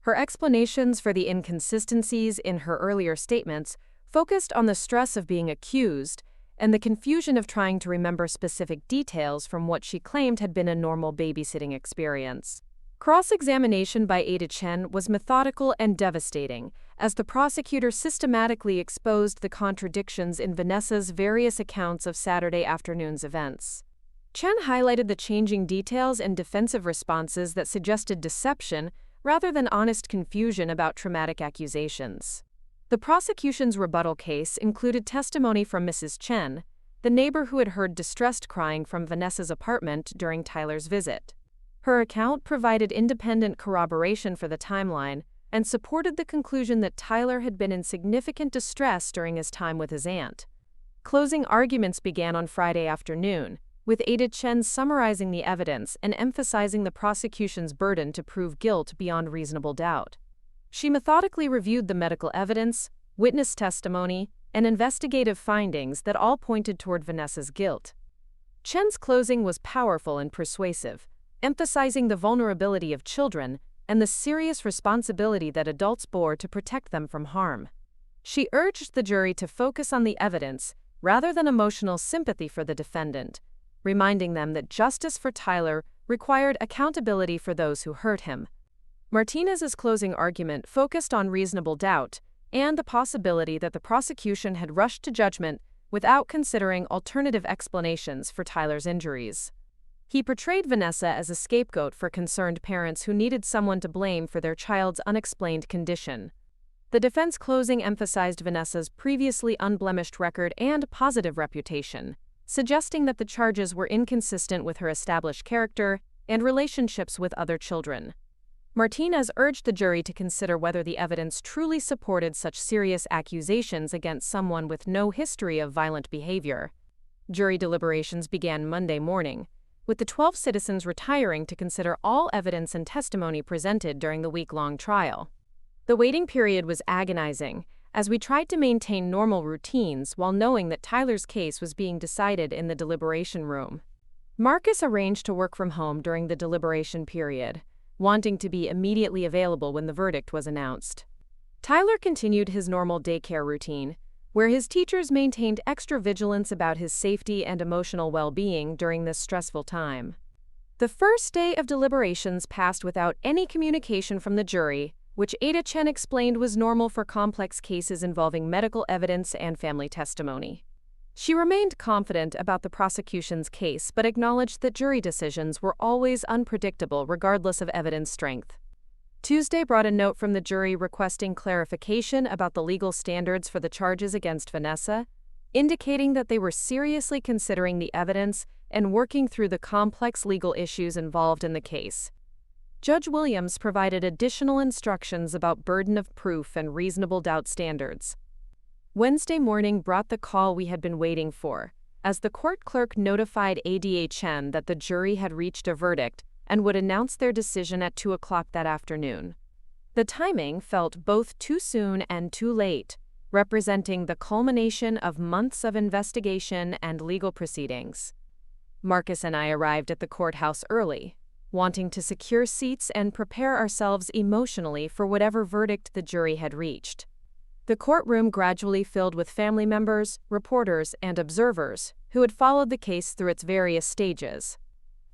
Her explanations for the inconsistencies in her earlier statements focused on the stress of being accused and the confusion of trying to remember specific details from what she claimed had been a normal babysitting experience. Cross-examination by Ada Chen was methodical and devastating, as the prosecutor systematically exposed the contradictions in Vanessa's various accounts of Saturday afternoon's events. Chen highlighted the changing details and defensive responses that suggested deception rather than honest confusion about traumatic accusations. The prosecution's rebuttal case included testimony from Mrs. Chen, the neighbor who had heard distressed crying from Vanessa's apartment during Tyler's visit. Her account provided independent corroboration for the timeline and supported the conclusion that Tyler had been in significant distress during his time with his aunt. Closing arguments began on Friday afternoon, with Ada Chen summarizing the evidence and emphasizing the prosecution's burden to prove guilt beyond reasonable doubt. She methodically reviewed the medical evidence, witness testimony, and investigative findings that all pointed toward Vanessa's guilt. Chen's closing was powerful and persuasive, emphasizing the vulnerability of children and the serious responsibility that adults bore to protect them from harm. She urged the jury to focus on the evidence rather than emotional sympathy for the defendant, reminding them that justice for Tyler required accountability for those who hurt him. Martinez's closing argument focused on reasonable doubt and the possibility that the prosecution had rushed to judgment without considering alternative explanations for Tyler's injuries. He portrayed Vanessa as a scapegoat for concerned parents who needed someone to blame for their child's unexplained condition. The defense closing emphasized Vanessa's previously unblemished record and positive reputation, suggesting that the charges were inconsistent with her established character and relationships with other children. Martinez urged the jury to consider whether the evidence truly supported such serious accusations against someone with no history of violent behavior. Jury deliberations began Monday morning, with the 12 citizens retiring to consider all evidence and testimony presented during the week-long trial. The waiting period was agonizing, as we tried to maintain normal routines while knowing that Tyler's case was being decided in the deliberation room. Marcus arranged to work from home during the deliberation period, wanting to be immediately available when the verdict was announced. Tyler continued his normal daycare routine, where his teachers maintained extra vigilance about his safety and emotional well-being during this stressful time. The first day of deliberations passed without any communication from the jury, which Ada Chen explained was normal for complex cases involving medical evidence and family testimony. She remained confident about the prosecution's case but acknowledged that jury decisions were always unpredictable regardless of evidence strength. Tuesday brought a note from the jury requesting clarification about the legal standards for the charges against Vanessa, indicating that they were seriously considering the evidence and working through the complex legal issues involved in the case. Judge Williams provided additional instructions about burden of proof and reasonable doubt standards. Wednesday morning brought the call we had been waiting for, as the court clerk notified Ada Chen that the jury had reached a verdict and would announce their decision at 2 o'clock that afternoon. The timing felt both too soon and too late, representing the culmination of months of investigation and legal proceedings. Marcus and I arrived at the courthouse early, wanting to secure seats and prepare ourselves emotionally for whatever verdict the jury had reached. The courtroom gradually filled with family members, reporters, and observers who had followed the case through its various stages.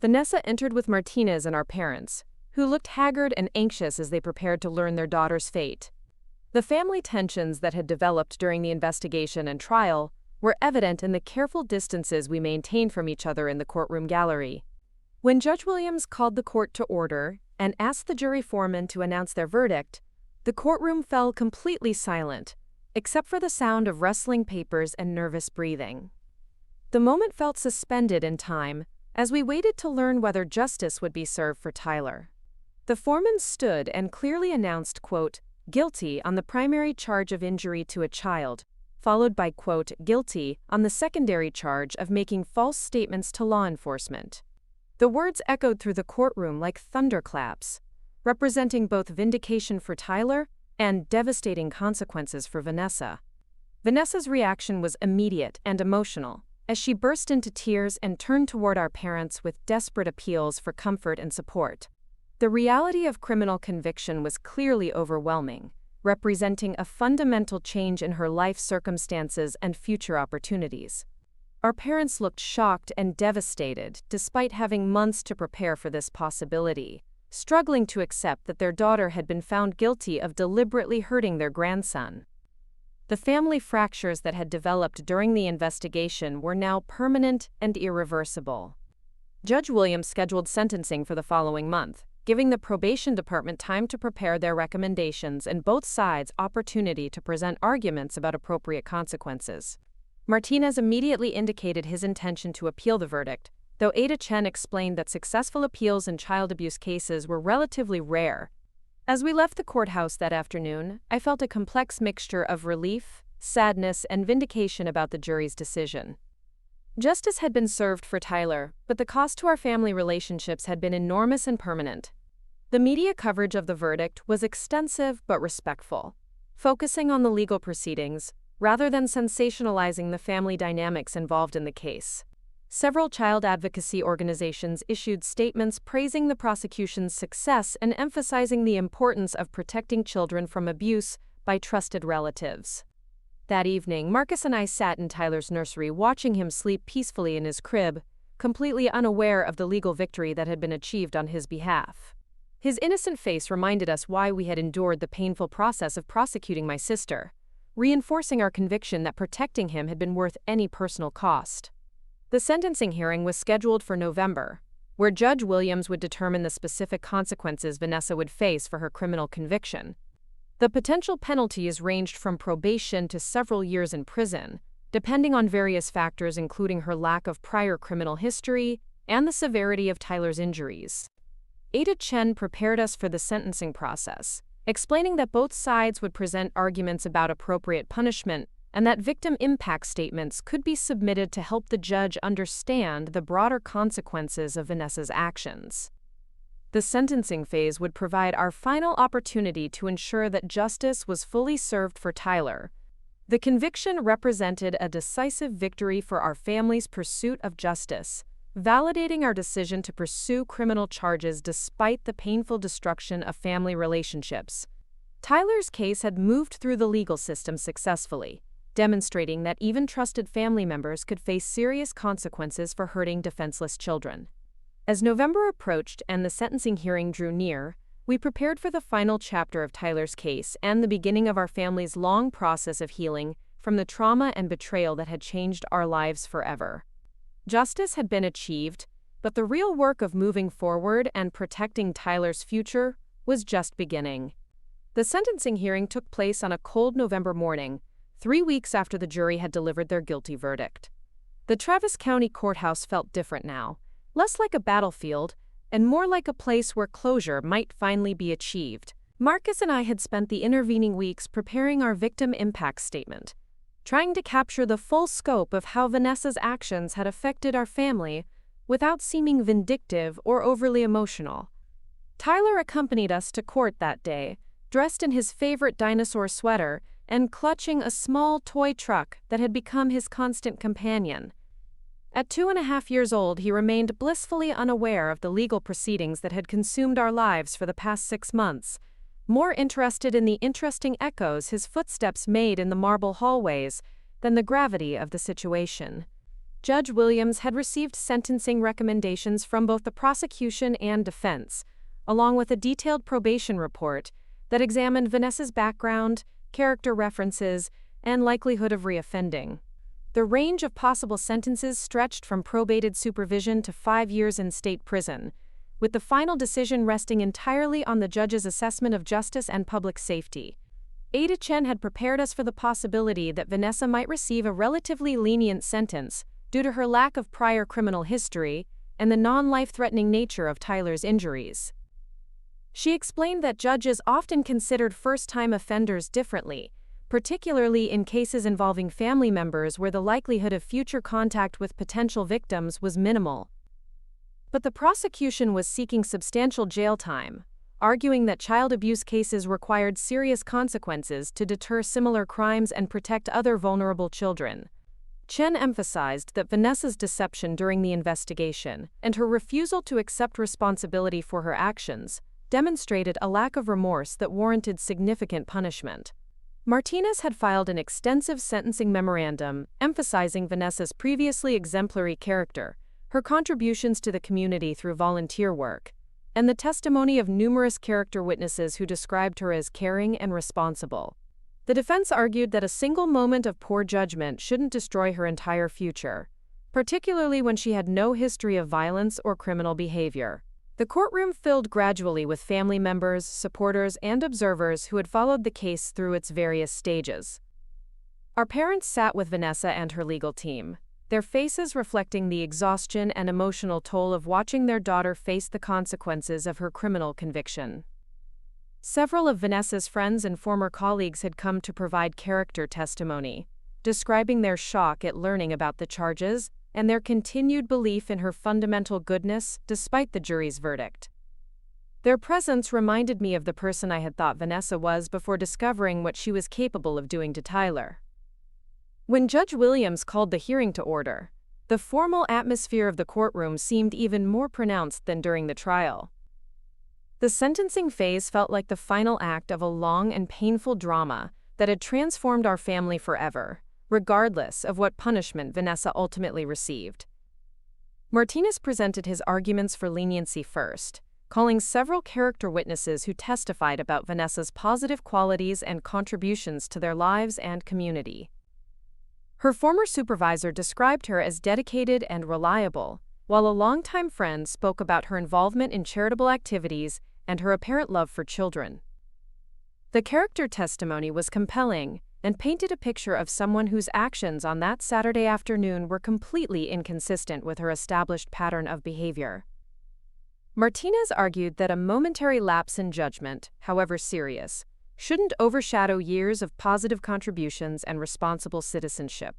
Vanessa entered with Martinez and our parents, who looked haggard and anxious as they prepared to learn their daughter's fate. The family tensions that had developed during the investigation and trial were evident in the careful distances we maintained from each other in the courtroom gallery. When Judge Williams called the court to order and asked the jury foreman to announce their verdict, the courtroom fell completely silent, except for the sound of rustling papers and nervous breathing. The moment felt suspended in time as we waited to learn whether justice would be served for Tyler. The foreman stood and clearly announced, quote, "guilty" on the primary charge of injury to a child, followed by, quote, "guilty" on the secondary charge of making false statements to law enforcement. The words echoed through the courtroom like thunderclaps, representing both vindication for Tyler and devastating consequences for Vanessa. Vanessa's reaction was immediate and emotional, as she burst into tears and turned toward our parents with desperate appeals for comfort and support. The reality of criminal conviction was clearly overwhelming, representing a fundamental change in her life circumstances and future opportunities. Our parents looked shocked and devastated, despite having months to prepare for this possibility, struggling to accept that their daughter had been found guilty of deliberately hurting their grandson. The family fractures that had developed during the investigation were now permanent and irreversible. Judge Williams scheduled sentencing for the following month, giving the probation department time to prepare their recommendations and both sides opportunity to present arguments about appropriate consequences. Martinez immediately indicated his intention to appeal the verdict, though Ada Chen explained that successful appeals in child abuse cases were relatively rare. As we left the courthouse that afternoon, I felt a complex mixture of relief, sadness, and vindication about the jury's decision. Justice had been served for Tyler, but the cost to our family relationships had been enormous and permanent. The media coverage of the verdict was extensive but respectful, focusing on the legal proceedings rather than sensationalizing the family dynamics involved in the case. Several child advocacy organizations issued statements praising the prosecution's success and emphasizing the importance of protecting children from abuse by trusted relatives. That evening, Marcus and I sat in Tyler's nursery watching him sleep peacefully in his crib, completely unaware of the legal victory that had been achieved on his behalf. His innocent face reminded us why we had endured the painful process of prosecuting my sister, reinforcing our conviction that protecting him had been worth any personal cost. The sentencing hearing was scheduled for November, where Judge Williams would determine the specific consequences Vanessa would face for her criminal conviction. The potential penalties ranged from probation to several years in prison, depending on various factors including her lack of prior criminal history and the severity of Tyler's injuries. Ada Chen prepared us for the sentencing process, explaining that both sides would present arguments about appropriate punishment and that victim impact statements could be submitted to help the judge understand the broader consequences of Vanessa's actions. The sentencing phase would provide our final opportunity to ensure that justice was fully served for Tyler. The conviction represented a decisive victory for our family's pursuit of justice, validating our decision to pursue criminal charges despite the painful destruction of family relationships. Tyler's case had moved through the legal system successfully, demonstrating that even trusted family members could face serious consequences for hurting defenseless children. As November approached and the sentencing hearing drew near, we prepared for the final chapter of Tyler's case and the beginning of our family's long process of healing from the trauma and betrayal that had changed our lives forever. Justice had been achieved, but the real work of moving forward and protecting Tyler's future was just beginning. The sentencing hearing took place on a cold November morning, 3 weeks after the jury had delivered their guilty verdict. The Travis County Courthouse felt different now, less like a battlefield and more like a place where closure might finally be achieved. Marcus and I had spent the intervening weeks preparing our victim impact statement, trying to capture the full scope of how Vanessa's actions had affected our family without seeming vindictive or overly emotional. Tyler accompanied us to court that day, dressed in his favorite dinosaur sweater and clutching a small toy truck that had become his constant companion. At 2.5 years old, he remained blissfully unaware of the legal proceedings that had consumed our lives for the past 6 months, more interested in the interesting echoes his footsteps made in the marble hallways than the gravity of the situation. Judge Williams had received sentencing recommendations from both the prosecution and defense, along with a detailed probation report that examined Vanessa's background, character references, and likelihood of reoffending. The range of possible sentences stretched from probated supervision to 5 years in state prison, with the final decision resting entirely on the judge's assessment of justice and public safety. Ada Chen had prepared us for the possibility that Vanessa might receive a relatively lenient sentence, due to her lack of prior criminal history and the non-life-threatening nature of Tyler's injuries. She explained that judges often considered first-time offenders differently, particularly in cases involving family members where the likelihood of future contact with potential victims was minimal. But the prosecution was seeking substantial jail time, arguing that child abuse cases required serious consequences to deter similar crimes and protect other vulnerable children. Chen emphasized that Vanessa's deception during the investigation and her refusal to accept responsibility for her actions demonstrated a lack of remorse that warranted significant punishment. Martinez had filed an extensive sentencing memorandum emphasizing Vanessa's previously exemplary character, her contributions to the community through volunteer work, and the testimony of numerous character witnesses who described her as caring and responsible. The defense argued that a single moment of poor judgment shouldn't destroy her entire future, particularly when she had no history of violence or criminal behavior. The courtroom filled gradually with family members, supporters, and observers who had followed the case through its various stages. Our parents sat with Vanessa and her legal team, their faces reflecting the exhaustion and emotional toll of watching their daughter face the consequences of her criminal conviction. Several of Vanessa's friends and former colleagues had come to provide character testimony, describing their shock at learning about the charges and their continued belief in her fundamental goodness despite the jury's verdict. Their presence reminded me of the person I had thought Vanessa was before discovering what she was capable of doing to Tyler. When Judge Williams called the hearing to order, the formal atmosphere of the courtroom seemed even more pronounced than during the trial. The sentencing phase felt like the final act of a long and painful drama that had transformed our family forever, regardless of what punishment Vanessa ultimately received. Martinez presented his arguments for leniency first, calling several character witnesses who testified about Vanessa's positive qualities and contributions to their lives and community. Her former supervisor described her as dedicated and reliable, while a longtime friend spoke about her involvement in charitable activities and her apparent love for children. The character testimony was compelling and painted a picture of someone whose actions on that Saturday afternoon were completely inconsistent with her established pattern of behavior. Martinez argued that a momentary lapse in judgment, however serious, shouldn't overshadow years of positive contributions and responsible citizenship.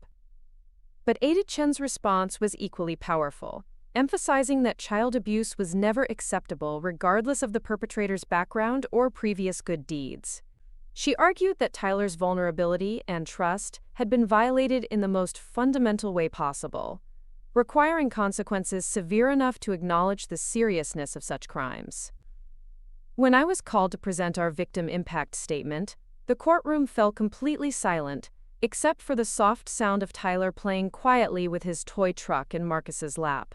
But Ada Chen's response was equally powerful, emphasizing that child abuse was never acceptable regardless of the perpetrator's background or previous good deeds. She argued that Tyler's vulnerability and trust had been violated in the most fundamental way possible, requiring consequences severe enough to acknowledge the seriousness of such crimes. When I was called to present our victim impact statement, the courtroom fell completely silent, except for the soft sound of Tyler playing quietly with his toy truck in Marcus's lap.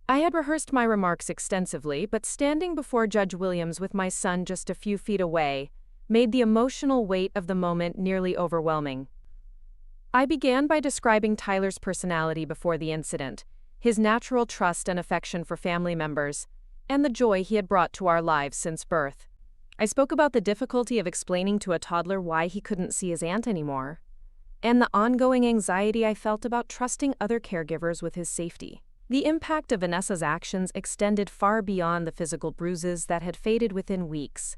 I had rehearsed my remarks extensively, but standing before Judge Williams with my son just a few feet away made the emotional weight of the moment nearly overwhelming. I began by describing Tyler's personality before the incident, his natural trust and affection for family members, and the joy he had brought to our lives since birth. I spoke about the difficulty of explaining to a toddler why he couldn't see his aunt anymore, and the ongoing anxiety I felt about trusting other caregivers with his safety. The impact of Vanessa's actions extended far beyond the physical bruises that had faded within weeks,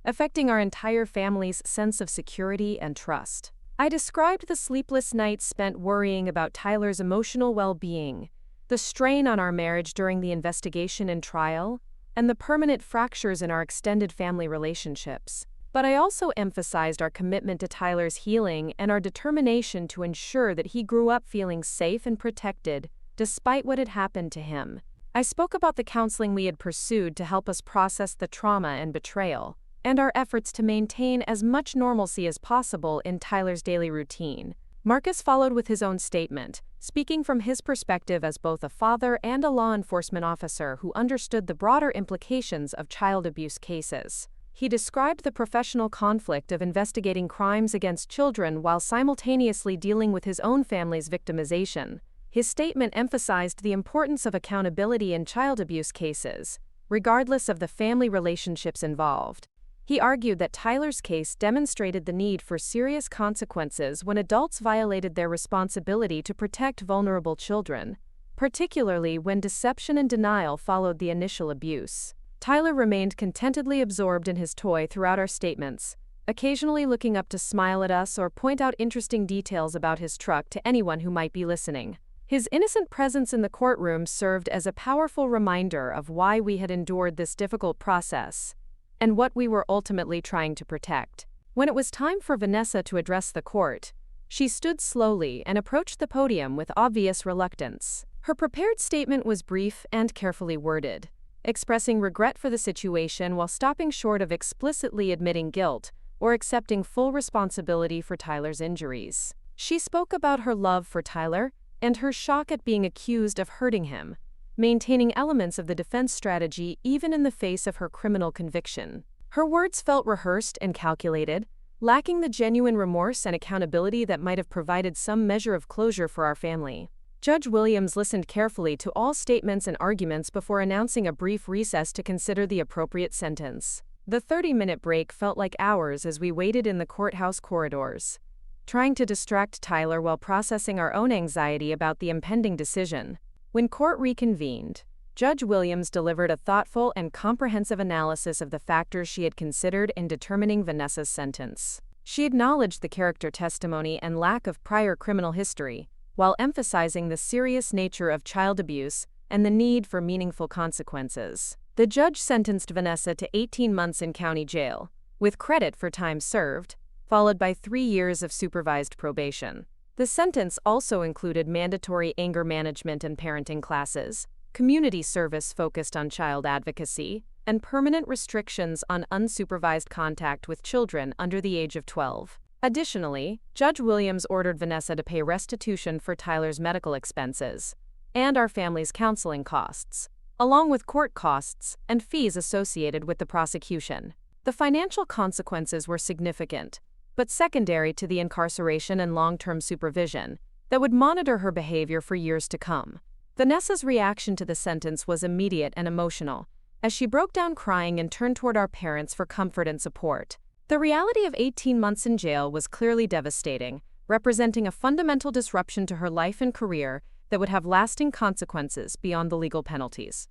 affecting our entire family's sense of security and trust. I described the sleepless nights spent worrying about Tyler's emotional well-being, the strain on our marriage during the investigation and trial, and the permanent fractures in our extended family relationships. But I also emphasized our commitment to Tyler's healing and our determination to ensure that he grew up feeling safe and protected, despite what had happened to him. I spoke about the counseling we had pursued to help us process the trauma and betrayal, and our efforts to maintain as much normalcy as possible in Tyler's daily routine. Marcus followed with his own statement, speaking from his perspective as both a father and a law enforcement officer who understood the broader implications of child abuse cases. He described the professional conflict of investigating crimes against children while simultaneously dealing with his own family's victimization. His statement emphasized the importance of accountability in child abuse cases, regardless of the family relationships involved. He argued that Tyler's case demonstrated the need for serious consequences when adults violated their responsibility to protect vulnerable children, particularly when deception and denial followed the initial abuse. Tyler remained contentedly absorbed in his toy throughout our statements, occasionally looking up to smile at us or point out interesting details about his truck to anyone who might be listening. His innocent presence in the courtroom served as a powerful reminder of why we had endured this difficult process and what we were ultimately trying to protect. When it was time for Vanessa to address the court, she stood slowly and approached the podium with obvious reluctance. Her prepared statement was brief and carefully worded, expressing regret for the situation while stopping short of explicitly admitting guilt or accepting full responsibility for Tyler's injuries. She spoke about her love for Tyler and her shock at being accused of hurting him, maintaining elements of the defense strategy even in the face of her criminal conviction. Her words felt rehearsed and calculated, lacking the genuine remorse and accountability that might have provided some measure of closure for our family. Judge Williams listened carefully to all statements and arguments before announcing a brief recess to consider the appropriate sentence. The 30-minute break felt like hours as we waited in the courthouse corridors, trying to distract Tyler while processing our own anxiety about the impending decision. When court reconvened, Judge Williams delivered a thoughtful and comprehensive analysis of the factors she had considered in determining Vanessa's sentence. She acknowledged the character testimony and lack of prior criminal history, while emphasizing the serious nature of child abuse and the need for meaningful consequences. The judge sentenced Vanessa to 18 months in county jail, with credit for time served, followed by 3 years of supervised probation. The sentence also included mandatory anger management and parenting classes, community service focused on child advocacy, and permanent restrictions on unsupervised contact with children under the age of 12. Additionally, Judge Williams ordered Vanessa to pay restitution for Tyler's medical expenses and our family's counseling costs, along with court costs and fees associated with the prosecution. The financial consequences were significant, but secondary to the incarceration and long-term supervision that would monitor her behavior for years to come. Vanessa's reaction to the sentence was immediate and emotional, as she broke down crying and turned toward our parents for comfort and support. The reality of 18 months in jail was clearly devastating, representing a fundamental disruption to her life and career that would have lasting consequences beyond the legal penalties.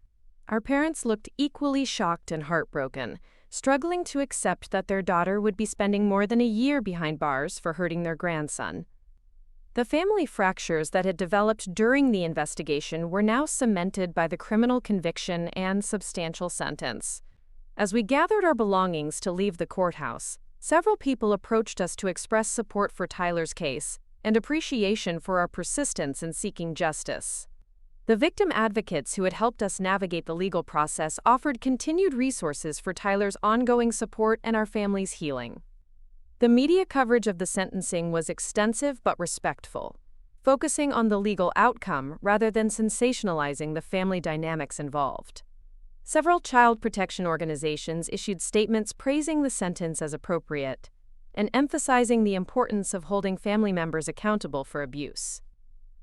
Our parents looked equally shocked and heartbroken, struggling to accept that their daughter would be spending more than a year behind bars for hurting their grandson. The family fractures that had developed during the investigation were now cemented by the criminal conviction and substantial sentence. As we gathered our belongings to leave the courthouse, several people approached us to express support for Tyler's case and appreciation for our persistence in seeking justice. The victim advocates who had helped us navigate the legal process offered continued resources for Tyler's ongoing support and our family's healing. The media coverage of the sentencing was extensive but respectful, focusing on the legal outcome rather than sensationalizing the family dynamics involved. Several child protection organizations issued statements praising the sentence as appropriate and emphasizing the importance of holding family members accountable for abuse.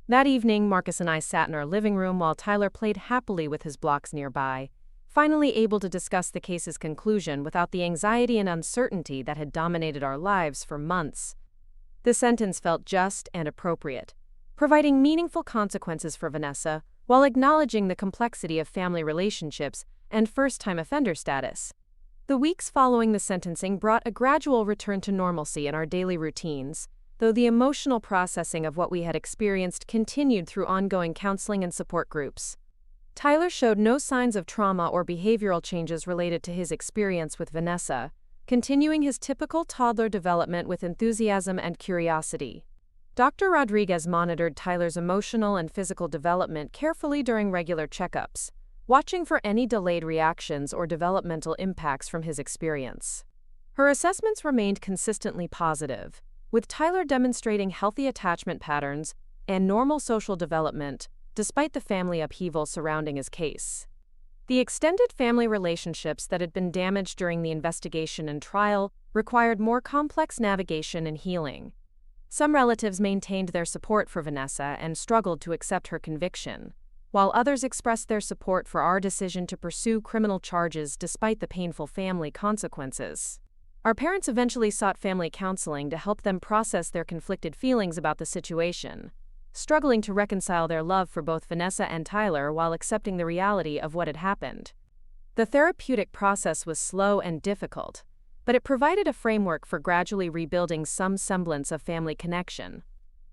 That evening, Marcus and I sat in our living room while Tyler played happily with his blocks nearby, finally able to discuss the case's conclusion without the anxiety and uncertainty that had dominated our lives for months. The sentence felt just and appropriate, providing meaningful consequences for Vanessa while acknowledging the complexity of family relationships and first-time offender status. The weeks following the sentencing brought a gradual return to normalcy in our daily routines, though the emotional processing of what we had experienced continued through ongoing counseling and support groups. Tyler showed no signs of trauma or behavioral changes related to his experience with Vanessa, continuing his typical toddler development with enthusiasm and curiosity. Dr. Rodriguez monitored Tyler's emotional and physical development carefully during regular checkups, watching for any delayed reactions or developmental impacts from his experience. Her assessments remained consistently positive, with Tyler demonstrating healthy attachment patterns and normal social development, despite the family upheaval surrounding his case. The extended family relationships that had been damaged during the investigation and trial required more complex navigation and healing. Some relatives maintained their support for Vanessa and struggled to accept her conviction, while others expressed their support for our decision to pursue criminal charges despite the painful family consequences. Our parents eventually sought family counseling to help them process their conflicted feelings about the situation, struggling to reconcile their love for both Vanessa and Tyler while accepting the reality of what had happened. The therapeutic process was slow and difficult, but it provided a framework for gradually rebuilding some semblance of family connection.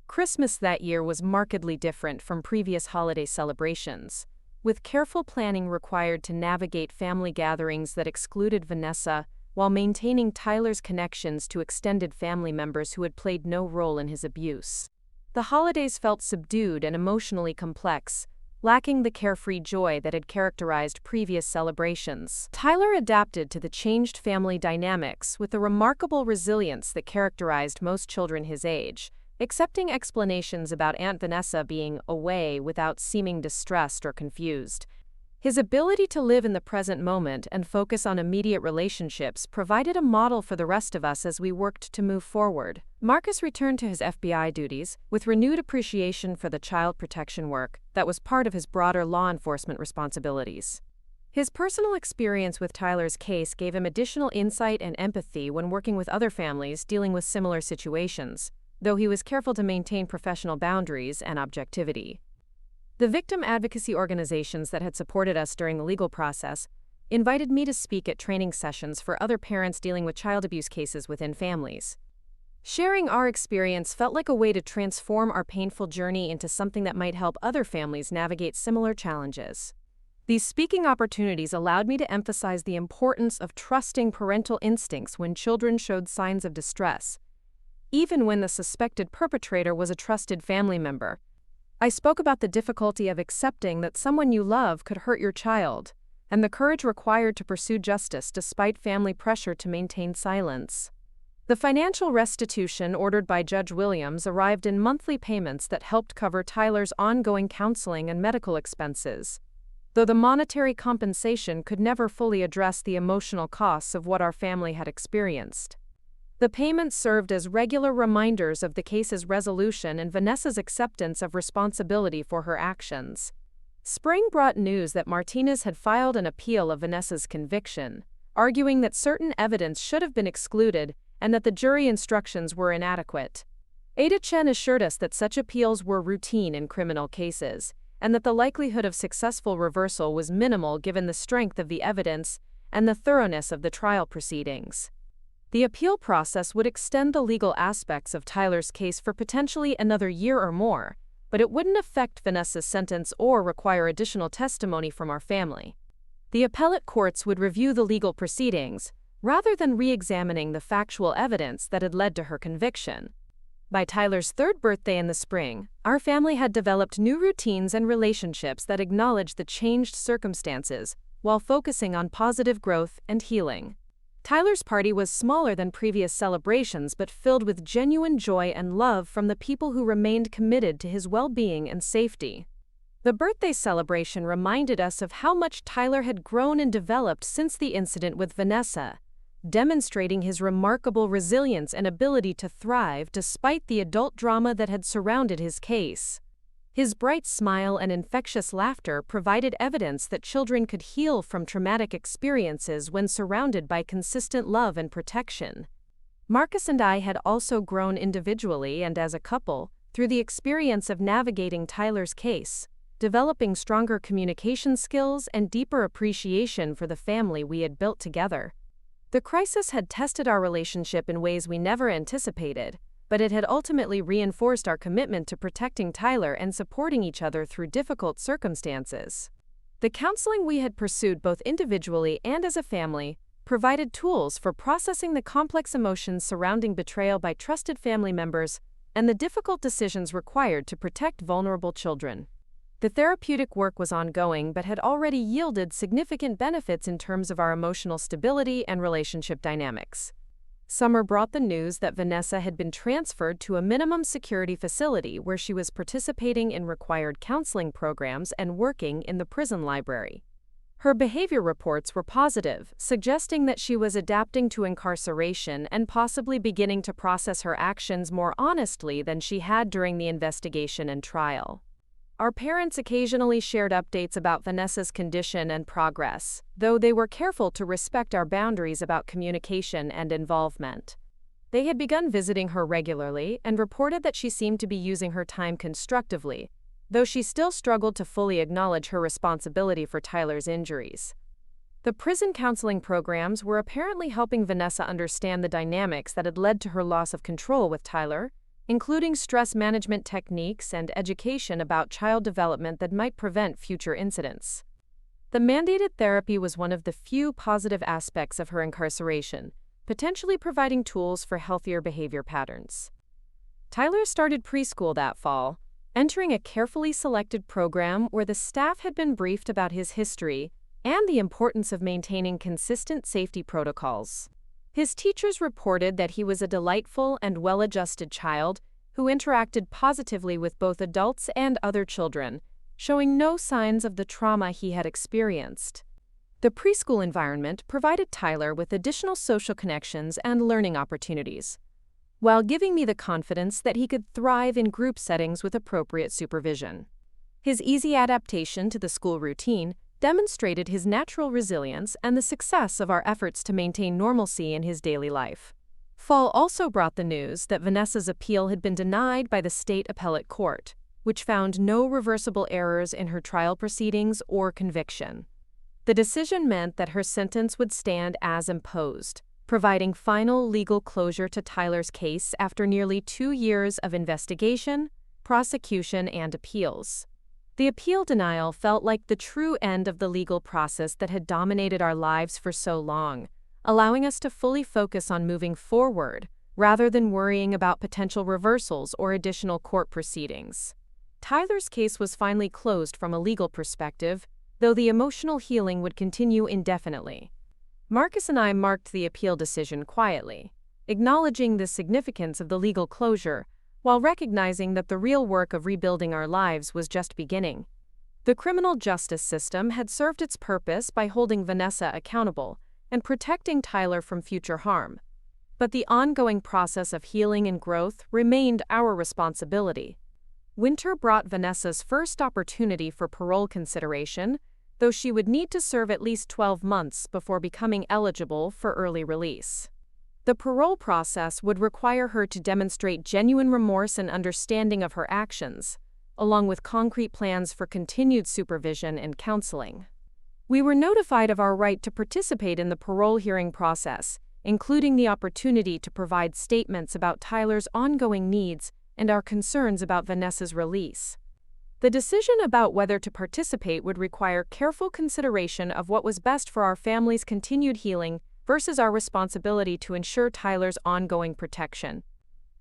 Christmas that year was markedly different from previous holiday celebrations, with careful planning required to navigate family gatherings that excluded Vanessa while maintaining Tyler's connections to extended family members who had played no role in his abuse. The holidays felt subdued and emotionally complex, lacking the carefree joy that had characterized previous celebrations. Tyler adapted to the changed family dynamics with the remarkable resilience that characterized most children his age, accepting explanations about Aunt Vanessa being away without seeming distressed or confused. His ability to live in the present moment and focus on immediate relationships provided a model for the rest of us as we worked to move forward. Marcus returned to his FBI duties with renewed appreciation for the child protection work that was part of his broader law enforcement responsibilities. His personal experience with Tyler's case gave him additional insight and empathy when working with other families dealing with similar situations, though he was careful to maintain professional boundaries and objectivity. The victim advocacy organizations that had supported us during the legal process invited me to speak at training sessions for other parents dealing with child abuse cases within families. Sharing our experience felt like a way to transform our painful journey into something that might help other families navigate similar challenges. These speaking opportunities allowed me to emphasize the importance of trusting parental instincts when children showed signs of distress, even when the suspected perpetrator was a trusted family member. I spoke about the difficulty of accepting that someone you love could hurt your child, and the courage required to pursue justice despite family pressure to maintain silence. The financial restitution ordered by Judge Williams arrived in monthly payments that helped cover Tyler's ongoing counseling and medical expenses, though the monetary compensation could never fully address the emotional costs of what our family had experienced. The payments served as regular reminders of the case's resolution and Vanessa's acceptance of responsibility for her actions. Spring brought news that Martinez had filed an appeal of Vanessa's conviction, arguing that certain evidence should have been excluded and that the jury instructions were inadequate. Ada Chen assured us that such appeals were routine in criminal cases, and that the likelihood of successful reversal was minimal given the strength of the evidence and the thoroughness of the trial proceedings. The appeal process would extend the legal aspects of Tyler's case for potentially another year or more, but it wouldn't affect Vanessa's sentence or require additional testimony from our family. The appellate courts would review the legal proceedings, rather than re-examining the factual evidence that had led to her conviction. By Tyler's third birthday in the spring, our family had developed new routines and relationships that acknowledged the changed circumstances, while focusing on positive growth and healing. Tyler's party was smaller than previous celebrations but filled with genuine joy and love from the people who remained committed to his well-being and safety. The birthday celebration reminded us of how much Tyler had grown and developed since the incident with Vanessa, demonstrating his remarkable resilience and ability to thrive despite the adult drama that had surrounded his case. His bright smile and infectious laughter provided evidence that children could heal from traumatic experiences when surrounded by consistent love and protection. Marcus and I had also grown individually and as a couple through the experience of navigating Tyler's case, developing stronger communication skills and deeper appreciation for the family we had built together. The crisis had tested our relationship in ways we never anticipated, but it had ultimately reinforced our commitment to protecting Tyler and supporting each other through difficult circumstances. The counseling we had pursued both individually and as a family provided tools for processing the complex emotions surrounding betrayal by trusted family members and the difficult decisions required to protect vulnerable children. The therapeutic work was ongoing but had already yielded significant benefits in terms of our emotional stability and relationship dynamics. Summer brought the news that Vanessa had been transferred to a minimum security facility where she was participating in required counseling programs and working in the prison library. Her behavior reports were positive, suggesting that she was adapting to incarceration and possibly beginning to process her actions more honestly than she had during the investigation and trial. Our parents occasionally shared updates about Vanessa's condition and progress, though they were careful to respect our boundaries about communication and involvement. They had begun visiting her regularly and reported that she seemed to be using her time constructively, though she still struggled to fully acknowledge her responsibility for Tyler's injuries. The prison counseling programs were apparently helping Vanessa understand the dynamics that had led to her loss of control with Tyler, including stress management techniques and education about child development that might prevent future incidents. The mandated therapy was one of the few positive aspects of her incarceration, potentially providing tools for healthier behavior patterns. Tyler started preschool that fall, entering a carefully selected program where the staff had been briefed about his history and the importance of maintaining consistent safety protocols. His teachers reported that he was a delightful and well-adjusted child who interacted positively with both adults and other children, showing no signs of the trauma he had experienced. The preschool environment provided Tyler with additional social connections and learning opportunities, while giving me the confidence that he could thrive in group settings with appropriate supervision. His easy adaptation to the school routine demonstrated his natural resilience and the success of our efforts to maintain normalcy in his daily life. Fall also brought the news that Vanessa's appeal had been denied by the state appellate court, which found no reversible errors in her trial proceedings or conviction. The decision meant that her sentence would stand as imposed, providing final legal closure to Tyler's case after nearly 2 years of investigation, prosecution, and appeals. The appeal denial felt like the true end of the legal process that had dominated our lives for so long, allowing us to fully focus on moving forward, rather than worrying about potential reversals or additional court proceedings. Tyler's case was finally closed from a legal perspective, though the emotional healing would continue indefinitely. Marcus and I marked the appeal decision quietly, acknowledging the significance of the legal closure, while recognizing that the real work of rebuilding our lives was just beginning. The criminal justice system had served its purpose by holding Vanessa accountable and protecting Tyler from future harm. But the ongoing process of healing and growth remained our responsibility. Winter brought Vanessa's first opportunity for parole consideration, though she would need to serve at least 12 months before becoming eligible for early release. The parole process would require her to demonstrate genuine remorse and understanding of her actions, along with concrete plans for continued supervision and counseling. We were notified of our right to participate in the parole hearing process, including the opportunity to provide statements about Tyler's ongoing needs and our concerns about Vanessa's release. The decision about whether to participate would require careful consideration of what was best for our family's continued healing versus our responsibility to ensure Tyler's ongoing protection.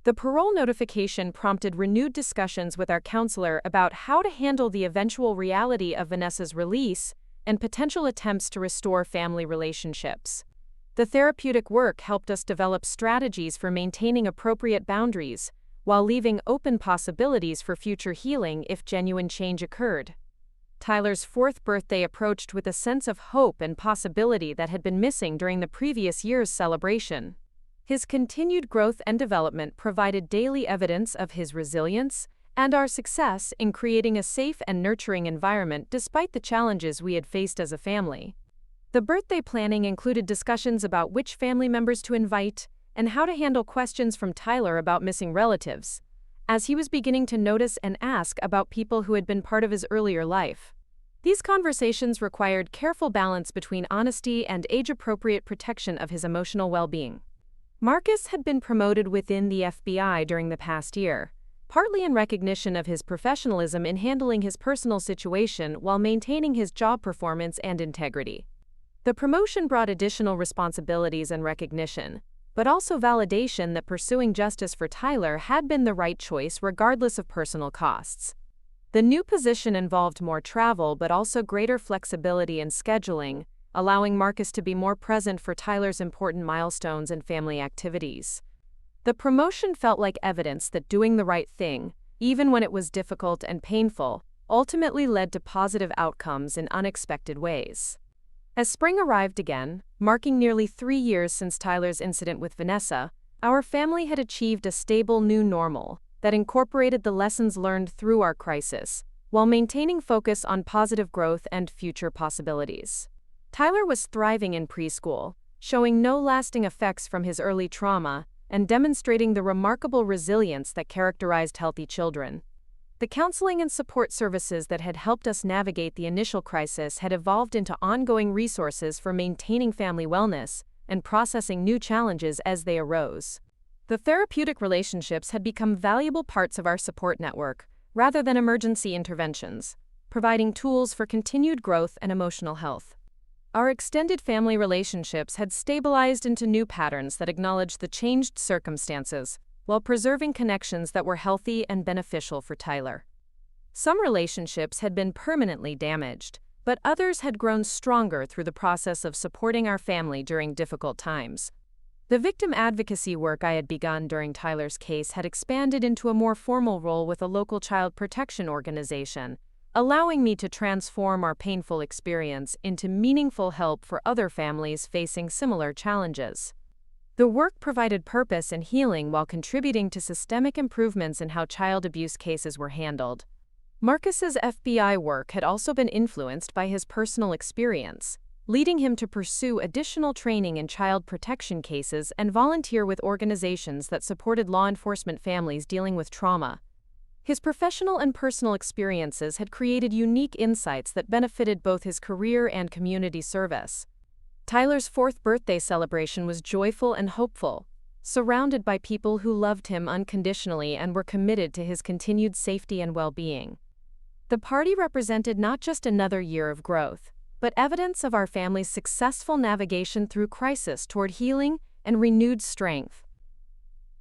The parole notification prompted renewed discussions with our counselor about how to handle the eventual reality of Vanessa's release and potential attempts to restore family relationships. The therapeutic work helped us develop strategies for maintaining appropriate boundaries, while leaving open possibilities for future healing if genuine change occurred. Tyler's 4th birthday approached with a sense of hope and possibility that had been missing during the previous year's celebration. His continued growth and development provided daily evidence of his resilience and our success in creating a safe and nurturing environment despite the challenges we had faced as a family. The birthday planning included discussions about which family members to invite and how to handle questions from Tyler about missing relatives, as he was beginning to notice and ask about people who had been part of his earlier life. These conversations required careful balance between honesty and age-appropriate protection of his emotional well-being. Marcus had been promoted within the FBI during the past year, partly in recognition of his professionalism in handling his personal situation while maintaining his job performance and integrity. The promotion brought additional responsibilities and recognition, but also validation that pursuing justice for Tyler had been the right choice regardless of personal costs. The new position involved more travel but also greater flexibility in scheduling, allowing Marcus to be more present for Tyler's important milestones and family activities. The promotion felt like evidence that doing the right thing, even when it was difficult and painful, ultimately led to positive outcomes in unexpected ways. As spring arrived again, marking nearly 3 years since Tyler's incident with Vanessa, our family had achieved a stable new normal that incorporated the lessons learned through our crisis, while maintaining focus on positive growth and future possibilities. Tyler was thriving in preschool, showing no lasting effects from his early trauma and demonstrating the remarkable resilience that characterized healthy children. The counseling and support services that had helped us navigate the initial crisis had evolved into ongoing resources for maintaining family wellness and processing new challenges as they arose. The therapeutic relationships had become valuable parts of our support network, rather than emergency interventions, providing tools for continued growth and emotional health. Our extended family relationships had stabilized into new patterns that acknowledged the changed circumstances, while preserving connections that were healthy and beneficial for Tyler. Some relationships had been permanently damaged, but others had grown stronger through the process of supporting our family during difficult times. The victim advocacy work I had begun during Tyler's case had expanded into a more formal role with a local child protection organization, allowing me to transform our painful experience into meaningful help for other families facing similar challenges. The work provided purpose and healing while contributing to systemic improvements in how child abuse cases were handled. Marcus's FBI work had also been influenced by his personal experience, leading him to pursue additional training in child protection cases and volunteer with organizations that supported law enforcement families dealing with trauma. His professional and personal experiences had created unique insights that benefited both his career and community service. Tyler's 4th birthday celebration was joyful and hopeful, surrounded by people who loved him unconditionally and were committed to his continued safety and well-being. The party represented not just another year of growth, but evidence of our family's successful navigation through crisis toward healing and renewed strength.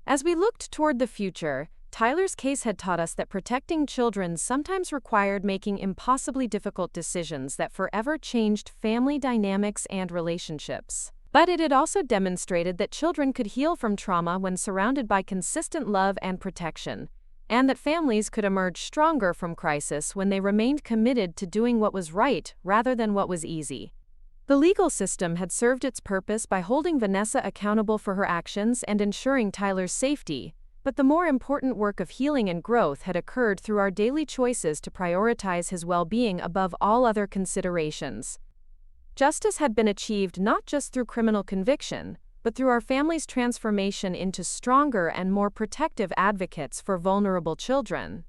As we looked toward the future, Tyler's case had taught us that protecting children sometimes required making impossibly difficult decisions that forever changed family dynamics and relationships. But it had also demonstrated that children could heal from trauma when surrounded by consistent love and protection, and that families could emerge stronger from crisis when they remained committed to doing what was right rather than what was easy. The legal system had served its purpose by holding Vanessa accountable for her actions and ensuring Tyler's safety, but the more important work of healing and growth had occurred through our daily choices to prioritize his well-being above all other considerations. Justice had been achieved not just through criminal conviction, but through our family's transformation into stronger and more protective advocates for vulnerable children.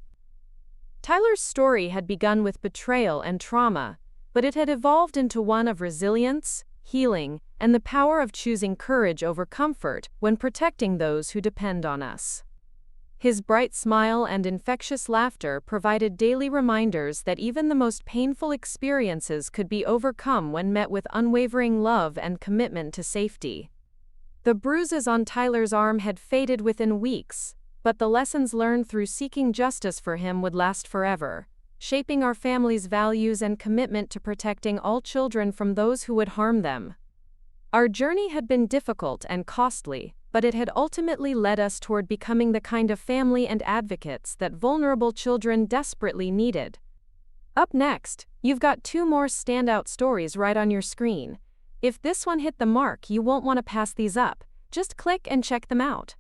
Tyler's story had begun with betrayal and trauma, but it had evolved into one of resilience, healing, and the power of choosing courage over comfort when protecting those who depend on us. His bright smile and infectious laughter provided daily reminders that even the most painful experiences could be overcome when met with unwavering love and commitment to safety. The bruises on Tyler's arm had faded within weeks, but the lessons learned through seeking justice for him would last forever, shaping our family's values and commitment to protecting all children from those who would harm them. Our journey had been difficult and costly, but it had ultimately led us toward becoming the kind of family and advocates that vulnerable children desperately needed. Up next, you've got 2 more standout stories right on your screen. If this one hit the mark, you won't want to pass these up. Just click and check them out.